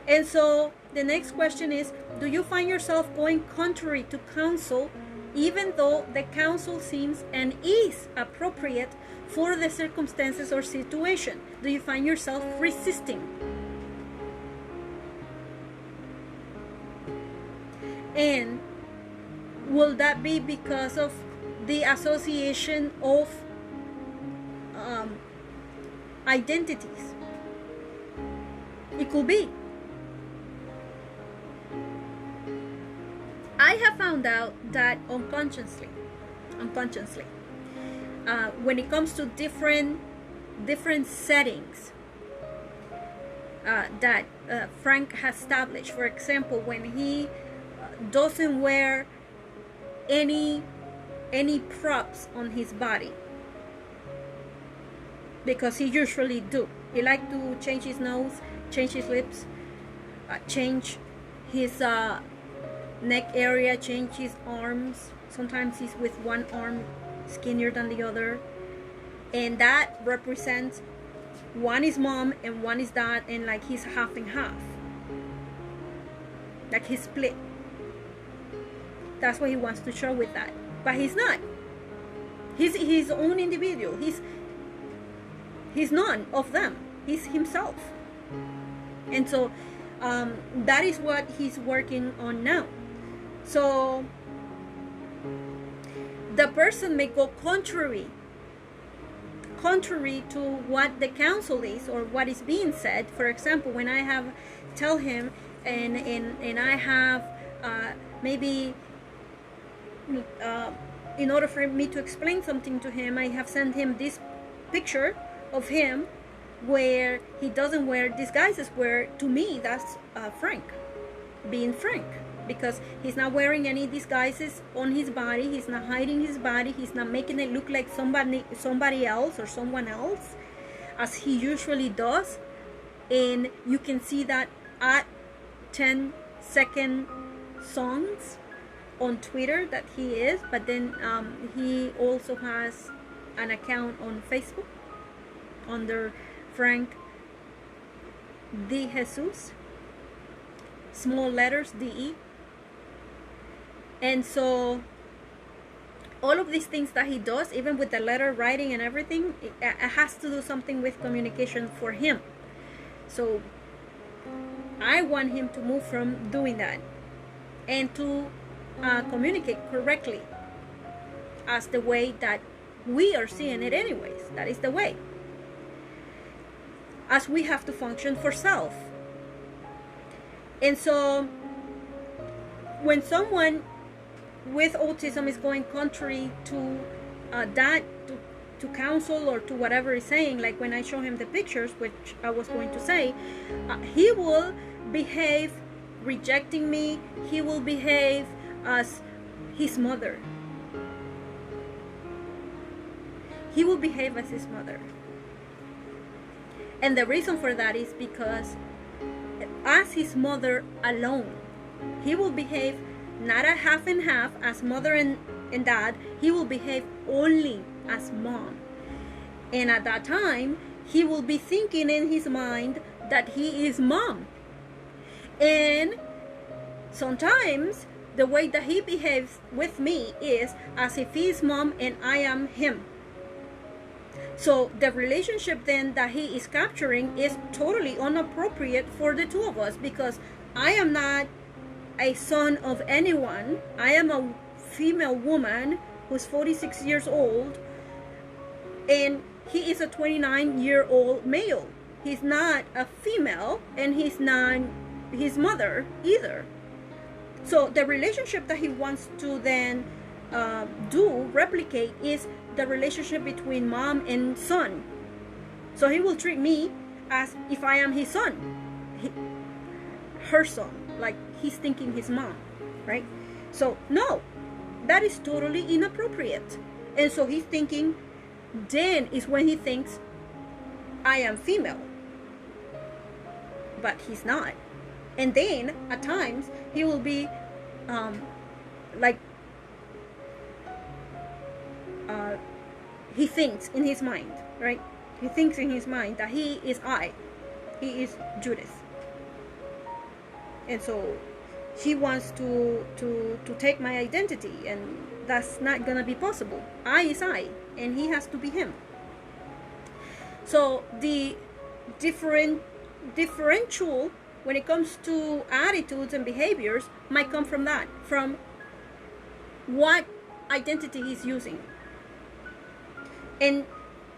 And so the next question is, do you find yourself going contrary to counsel even though the counsel seems and is appropriate for the circumstances or situation? Do you find yourself resisting? And will that be because of the association of identities? It could be. I have found out that unconsciously, when it comes to different settings that Frank has established, for example, when he doesn't wear any props on his body, because he usually do. He like to change his nose, change his lips, change his neck area, change his arms. Sometimes he's with one arm skinnier than the other, and that represents one is mom and one is dad, and like he's half and half, like he's split. That's what he wants to show with that, but he's not. He's his own individual. He's none of them. He's himself. And so that is what he's working on now. So the person may go contrary to what the counsel is or what is being said. For example, when I tell him and I have maybe in order for me to explain something to him, I have sent him this picture of him where he doesn't wear disguises, where to me that's Frank, being Frank, because he's not wearing any disguises on his body, he's not hiding his body, he's not making it look like somebody else or someone else as he usually does. And you can see that at 10-second songs on Twitter that he is, but then he also has an account on Facebook under Frank De Jesus, small letters DE. And so all of these things that he does, even with the letter writing and everything, it has to do something with communication for him. So I want him to move from doing that and to communicate correctly as the way that we are seeing it anyways. That is the way, as we have to function for self. And so when someone with autism is going contrary to that, to counsel or to whatever he's saying, like when I show him the pictures, which I was going to say, he will behave rejecting me. He will behave as his mother. He will behave as his mother. And the reason for that is because as his mother alone, he will behave not a half and half as mother and dad. He will behave only as mom. And at that time, he will be thinking in his mind that he is mom. And sometimes the way that he behaves with me is as if he is mom and I am him. So the relationship then that he is capturing is totally inappropriate for the two of us, because I am not a son of anyone. I am a female woman who's 46 years old, and he is a 29-year-old male. He's not a female, and he's not his mother either. So the relationship that he wants to then replicate is the relationship between mom and son. So he will treat me as if I am his son, her son, like he's thinking his mom, right? So no, that is totally inappropriate. And so he's thinking, then is when he thinks I am female, but he's not. And then at times he will be like he thinks in his mind, right? He thinks in his mind that he is Judith, and so he wants to take my identity, and that's not gonna be possible. I is I, and he has to be him. So the differential when it comes to attitudes and behaviors might come from that, from what identity he's using. And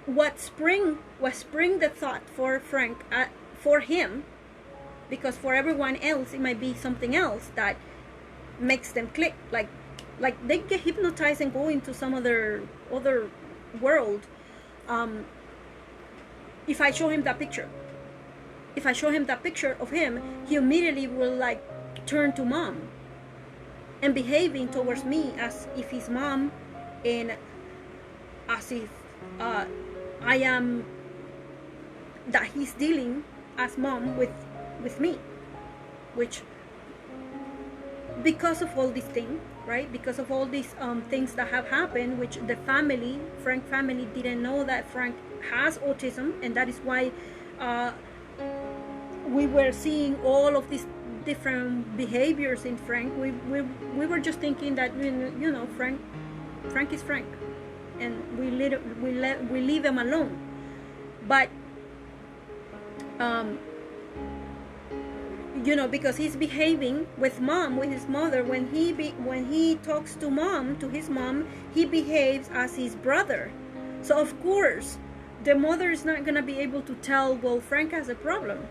what spring the thought for Frank, for him, because for everyone else it might be something else that makes them click, like they get hypnotized and go into some other world. If I show him that picture of him, he immediately will like turn to mom and behaving towards me as if he's mom, and as if I am, that he's dealing as mom with me, which, because of all these things, right? Because of all these things that have happened, which the Frank family didn't know that Frank has autism, and that is why we were seeing all of these different behaviors in Frank. We were just thinking that, you know, Frank is Frank, and we leave him alone. But you know, because he's behaving with his mother, when he talks to his mom, he behaves as his brother. So of course the mother is not gonna be able to tell, well, Frank has a problem.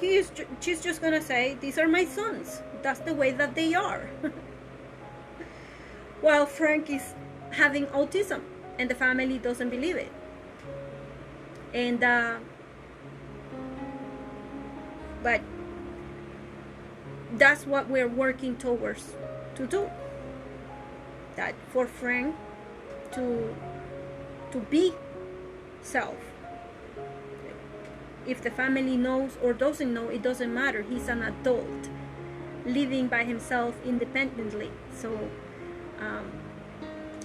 She's just gonna say, these are my sons, that's the way that they are. While Frank is having autism and the family doesn't believe it. And but that's what we're working towards to do, that for Frank to be self. If the family knows or doesn't know, it doesn't matter. He's an adult living by himself independently, so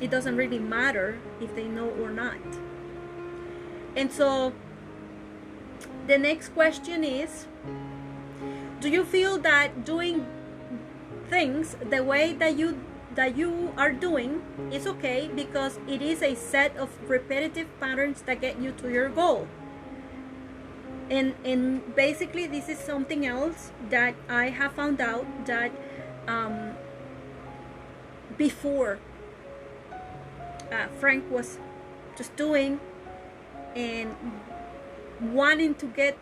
it doesn't really matter if they know or not. And so the next question is, do you feel that doing things the way that you are doing is okay because it is a set of repetitive patterns that get you to your goal? And basically this is something else that I have found out, that before Frank was just doing and wanting to get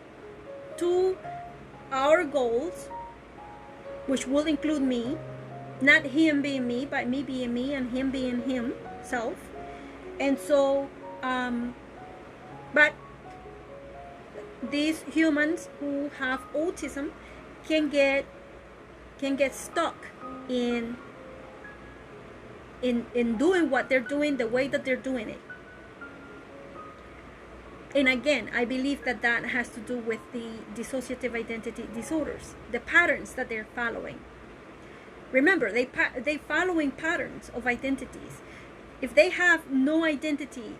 to our goals, which will include me, not him being me, but me being me and him being himself. And so but these humans who have autism can get stuck in doing what they're doing the way that they're doing it. And again, I believe that has to do with the dissociative identity disorders, the patterns that they're following. Remember, they following patterns of identities. If they have no identity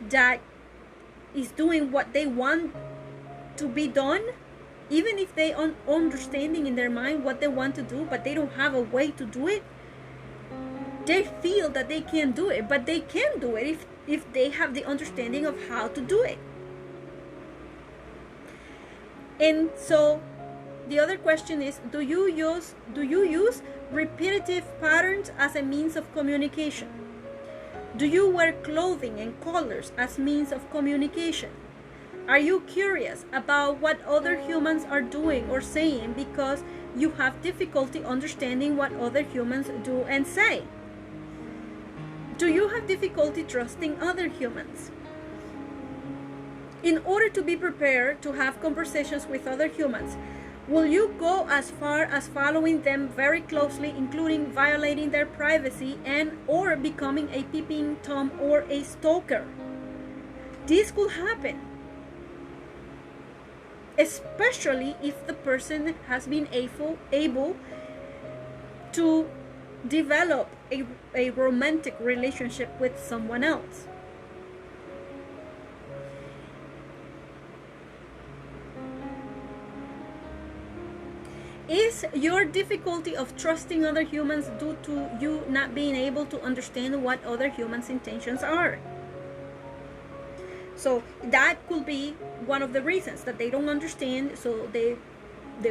that is doing what they want to be done, even if they are understanding in their mind what they want to do, but they don't have a way to do it, they feel that they can't do it, but they can do it if they have the understanding of how to do it. And so the other question is, do you use repetitive patterns as a means of communication? Do you wear clothing and colors as means of communication? Are you curious about what other humans are doing or saying because you have difficulty understanding what other humans do and say? Do you have difficulty trusting other humans? In order to be prepared to have conversations with other humans, will you go as far as following them very closely, including violating their privacy and or becoming a peeping Tom or a stalker? This could happen. especially if the person has been able to develop a romantic relationship with someone else. Is your difficulty of trusting other humans due to you not being able to understand what other humans' intentions are? So that could be one of the reasons, that they don't understand, so they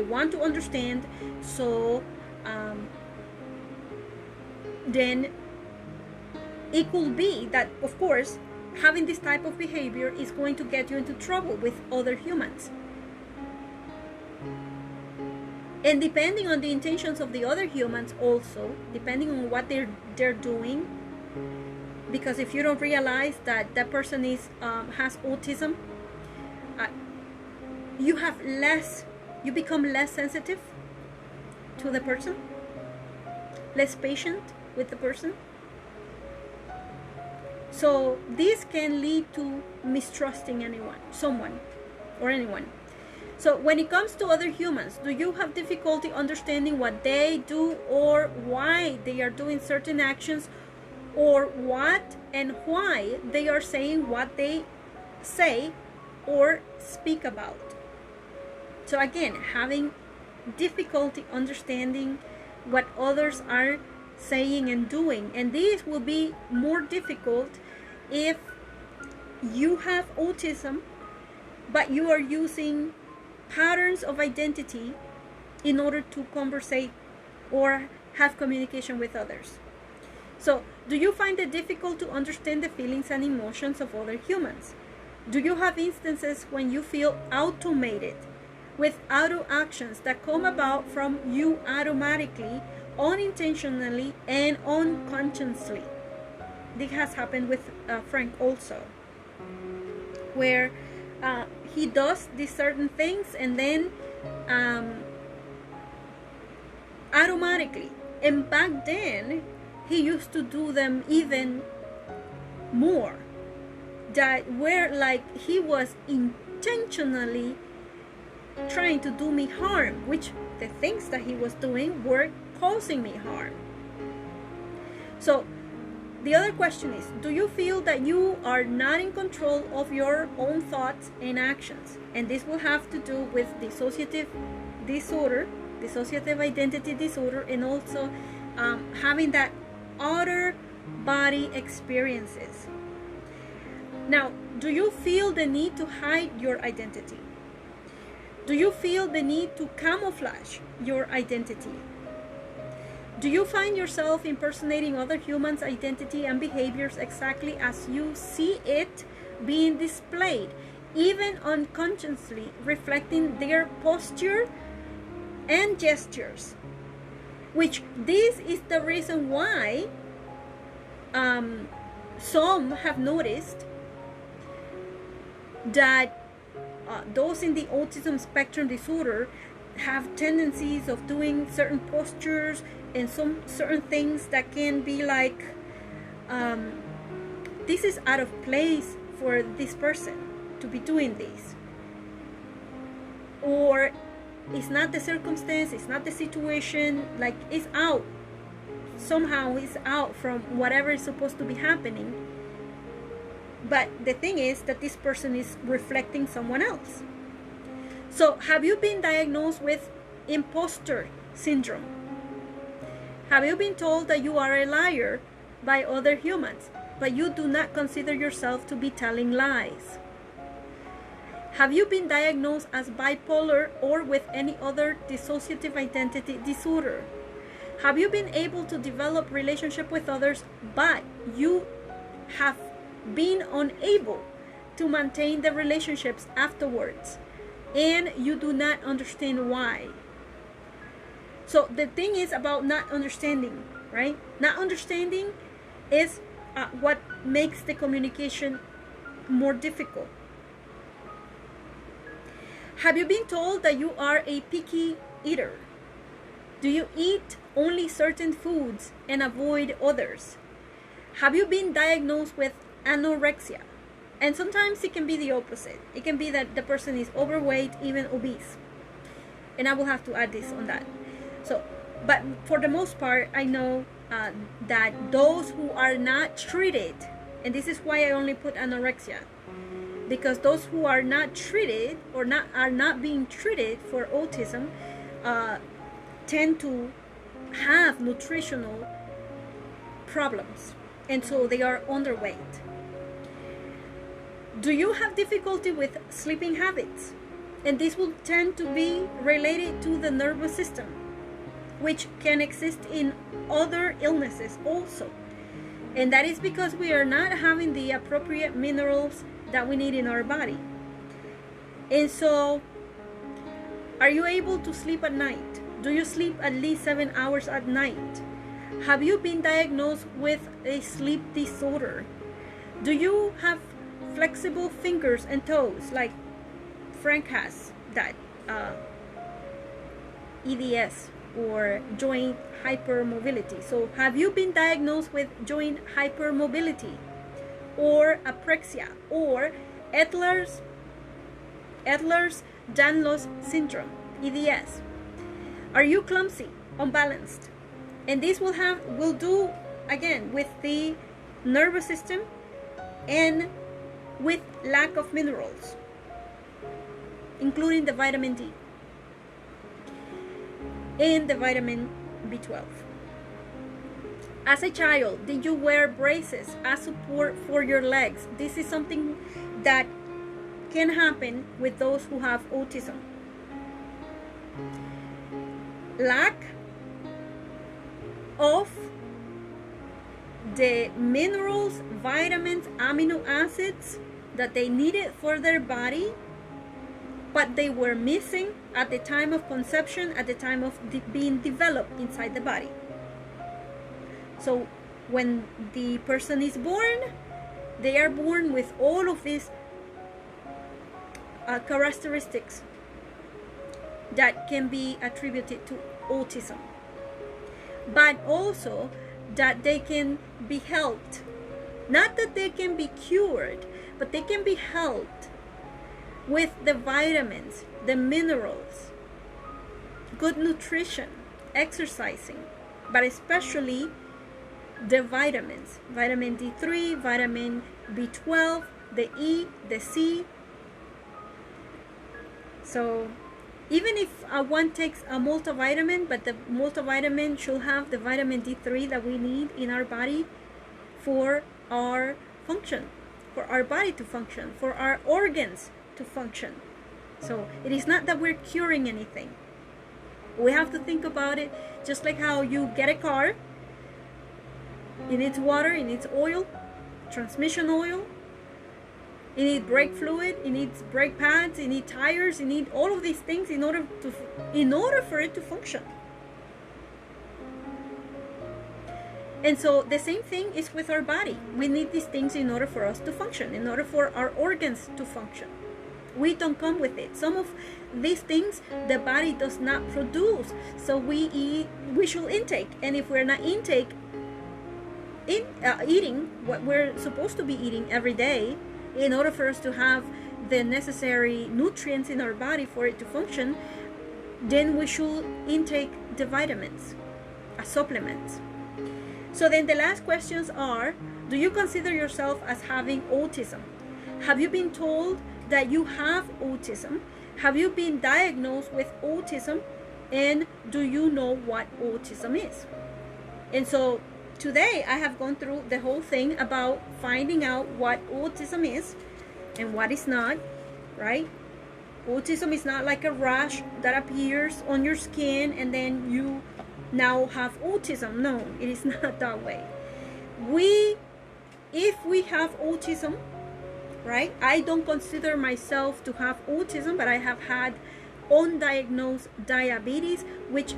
want to understand. So then it could be that, of course, having this type of behavior is going to get you into trouble with other humans. And depending on the intentions of the other humans also, depending on what they're doing, because if you don't realize that that person has autism, you become less sensitive to the person, less patient with the person. So this can lead to mistrusting someone or anyone. So when it comes to other humans, do you have difficulty understanding what they do or why they are doing certain actions, or what and why they are saying what they say or speak about? So again, having difficulty understanding what others are saying and doing. And this will be more difficult if you have autism, but you are using patterns of identity in order to conversate or have communication with others. So, do you find it difficult to understand the feelings and emotions of other humans? Do you have instances when you feel automated with auto actions that come about from you automatically, unintentionally, and unconsciously? This has happened with Frank also, where he does these certain things and then automatically, and back then he used to do them even more, that were like he was intentionally trying to do me harm, which the things that he was doing were causing me harm. So the other question is, do you feel that you are not in control of your own thoughts and actions? And this will have to do with dissociative disorder, dissociative identity disorder, and also having that outer body experiences. Now, do you feel the need to hide your identity? Do you feel the need to camouflage your identity? Do you find yourself impersonating other humans' identity and behaviors exactly as you see it being displayed, even unconsciously reflecting their posture and gestures? Which this is the reason why some have noticed that those in the autism spectrum disorder have tendencies of doing certain postures and some certain things that can be like, this is out of place for this person to be doing this, or it's not the circumstance, it's not the situation, like it's out, somehow it's out from whatever is supposed to be happening. But the thing is that this person is reflecting someone else. So have you been diagnosed with imposter syndrome? Have you been told that you are a liar by other humans, but you do not consider yourself to be telling lies? Have you been diagnosed as bipolar or with any other dissociative identity disorder? Have you been able to develop relationship with others, but you have been unable to maintain the relationships afterwards, and you do not understand why? So the thing is about not understanding, right? Not understanding is what makes the communication more difficult. Have you been told that you are a picky eater? Do you eat only certain foods and avoid others? Have you been diagnosed with anorexia? And sometimes it can be the opposite. It can be that the person is overweight, even obese. And I will have to add this on that. So, but for the most part, I know that those who are not treated, and this is why I only put anorexia, because those who are not treated or are not being treated for autism tend to have nutritional problems, and so they are underweight. Do you have difficulty with sleeping habits? And this will tend to be related to the nervous system, which can exist in other illnesses also. And that is because we are not having the appropriate minerals that we need in our body. And so, are you able to sleep at night? Do you sleep at least 7 hours at night? Have you been diagnosed with a sleep disorder? Do you have flexible fingers and toes like Frank has, that EDS or joint hypermobility? So have you been diagnosed with joint hypermobility or apraxia or Ehlers-Danlos syndrome, EDS? Are you clumsy, unbalanced? And this will do again with the nervous system and with lack of minerals, including the vitamin D and the vitamin B12. As a child, did you wear braces as support for your legs? This is something that can happen with those who have autism. Lack of the minerals, vitamins, amino acids that they needed for their body, but they were missing at the time of conception, at the time of being developed inside the body. So when the person is born, they are born with all of these characteristics that can be attributed to autism, but also that they can be helped. Not that they can be cured, but they can be helped with the vitamins, the minerals, good nutrition, exercising, but especially the vitamins, vitamin D3, vitamin B12, the E, the C. So even if one takes a multivitamin, but the multivitamin should have the vitamin D3 that we need in our body for our function, for our body to function, for our organs to function. So it is not that we're curing anything. We have to think about it just like how you get a car. It needs water, it needs oil, transmission oil, it needs brake fluid, it needs brake pads, it needs tires, it needs all of these things in order for it to function. And so the same thing is with our body. We need these things in order for us to function, in order for our organs to function. We don't come with it. Some of these things the body does not produce, so we should intake. And if we're not eating what we're supposed to be eating every day, in order for us to have the necessary nutrients in our body for it to function, then we should intake the vitamins as supplements. So then the last questions are, do you consider yourself as having autism? Have you been told that you have autism? Have you been diagnosed with autism? And do you know what autism is? And so today I have gone through the whole thing about finding out what autism is and what is not, right? Autism is not like a rash that appears on your skin and then you now have autism. No, it is not that way. If we have autism, right? I don't consider myself to have autism, but I have had undiagnosed diabetes, which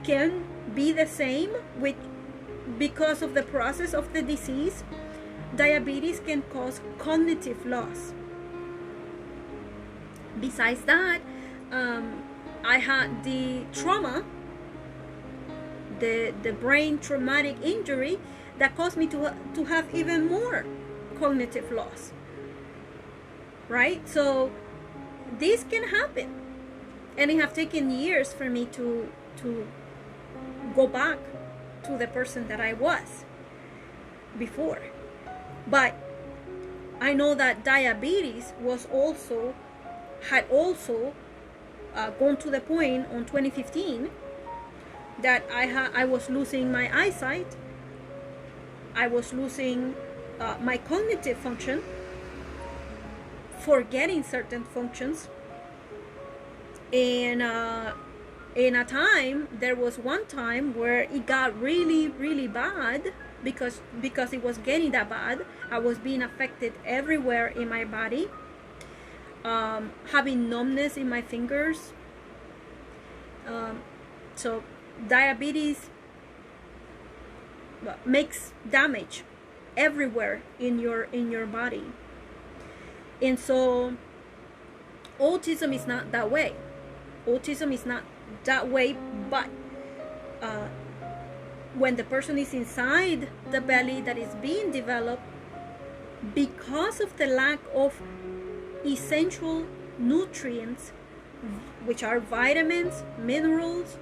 can be the same because of the process of the disease. Diabetes can cause cognitive loss. Besides that, I had the trauma, the brain traumatic injury that caused me to have even more cognitive loss. right? So this can happen, and it have taken years for me to go back to the person that I was before. But I know that diabetes had also gone to the point on 2015 that I was losing my eyesight, I was losing my cognitive function, forgetting certain functions, and there was one time where it got really, really bad because it was getting that bad. I was being affected everywhere in my body, having numbness in my fingers. So diabetes makes damage everywhere in your body, and so autism is not that way. Autism is not that way, but when the person is inside the belly that is being developed, because of the lack of essential nutrients, which are vitamins, minerals,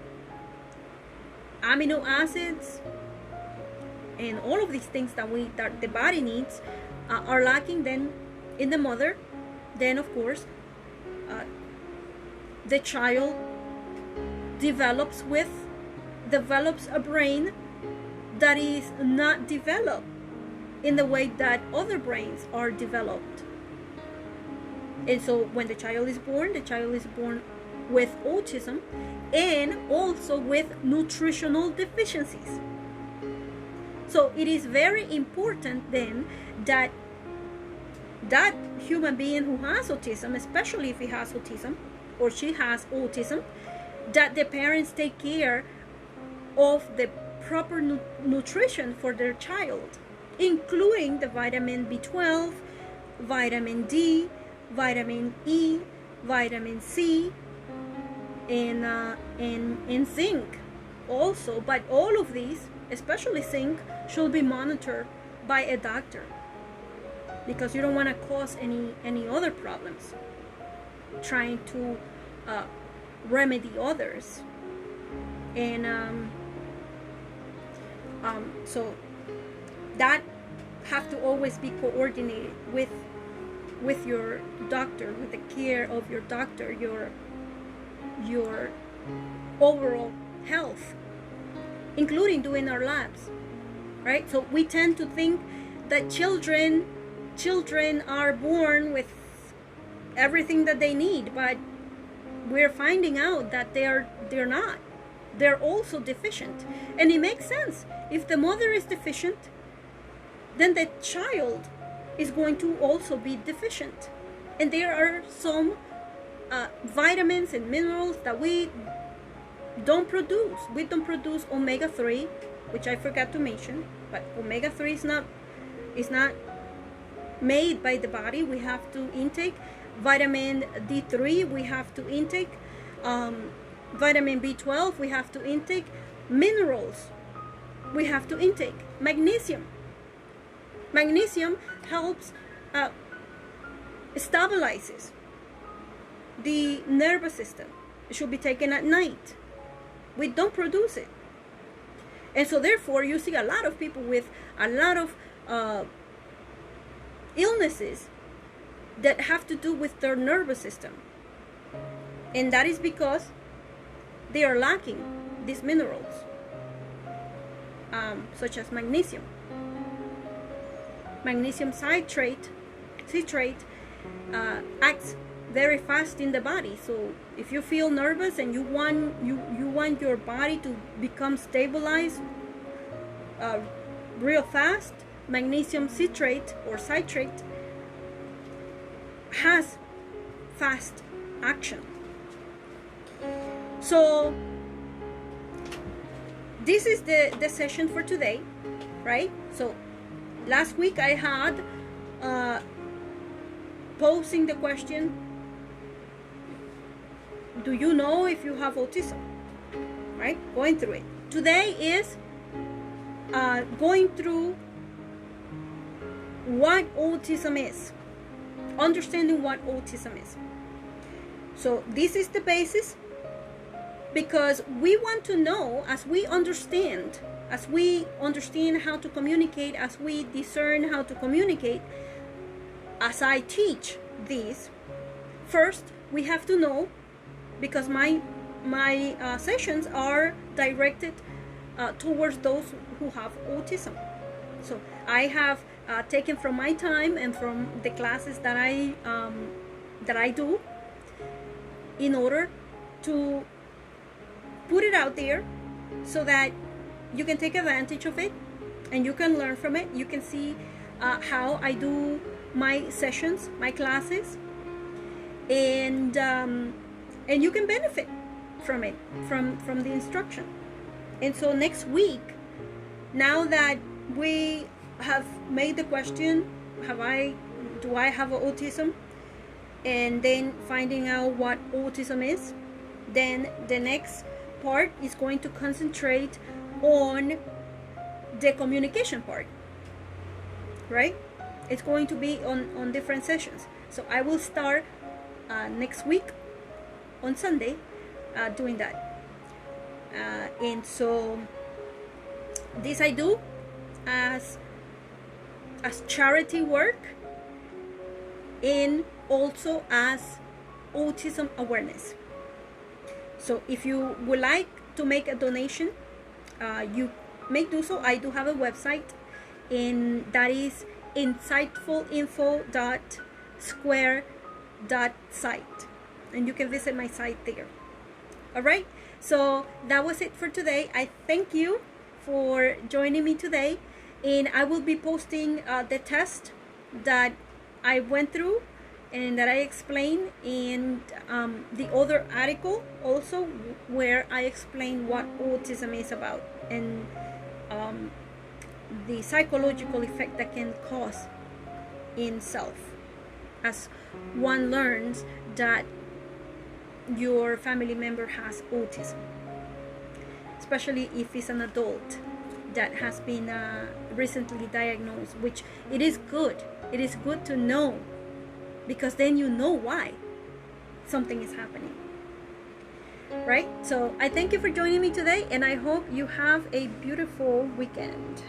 amino acids, and all of these things that the body needs, are lacking then in the mother, then of course the child develops a brain that is not developed in the way that other brains are developed. And so when the child is born with autism and also with nutritional deficiencies. So it is very important then that human being who has autism, especially if he has autism or she has autism, that the parents take care of the proper nutrition for their child, including the vitamin B12, vitamin D, vitamin E, vitamin C, and zinc also. But all of these, especially zinc, should be monitored by a doctor, because you don't want to cause any other problems trying to remedy others. And so that have to always be coordinated with your doctor, with the care of your doctor, your overall health, including doing our labs, right? So we tend to think that children are born with everything that they need, but we're finding out that they're not. They're also deficient. And it makes sense. If the mother is deficient, then the child is going to also be deficient. And there are some vitamins and minerals that we don't produce. We don't produce omega-3, which I forgot to mention, but omega-3 is not made by the body. We have to intake vitamin D3, we have to intake vitamin B12, we have to intake minerals, we have to intake magnesium. Magnesium helps stabilizes the nervous system. It should be taken at night. We don't produce it, and so therefore you see a lot of people with a lot of illnesses that have to do with their nervous system, and that is because they are lacking these minerals, such as magnesium. Magnesium citrate acts very fast in the body. So if you feel nervous and you want your body to become stabilized real fast, magnesium citrate or citrate has fast action. So this is the session for today, right? So last week I had posing the question, do you know if you have autism? Right? Going through it. Today is going through what autism is. understanding what autism is. So this is the basis, because we want to know, as we understand how to communicate, as we discern how to communicate, as I teach this, first we have to know, because my sessions are directed towards those who have autism. So I have taken from my time and from the classes that I do, in order to put it out there so that you can take advantage of it and you can learn from it. You can see how I do my sessions, my classes, and you can benefit from it, from the instruction. And so next week, now that we have made the question, do I have autism, and then finding out what autism is, then the next part is going to concentrate on the communication part, right? It's going to be on different sessions. So I will start next week on Sunday doing that. And so this I do as charity work, and also as autism awareness. So if you would like to make a donation, you may do so. I do have a website, and that is insightfulinfo.square.site, and you can visit my site there. All right, so that was it for today. I thank you for joining me today, and I will be posting the test that I went through and that I explained, and the other article also, where I explain what autism is about, and the psychological effect that can cause in self as one learns that your family member has autism, especially if it's an adult that has been recently diagnosed, which it is good to know, because then you know why something is happening, right? So I thank you for joining me today, and I hope you have a beautiful weekend.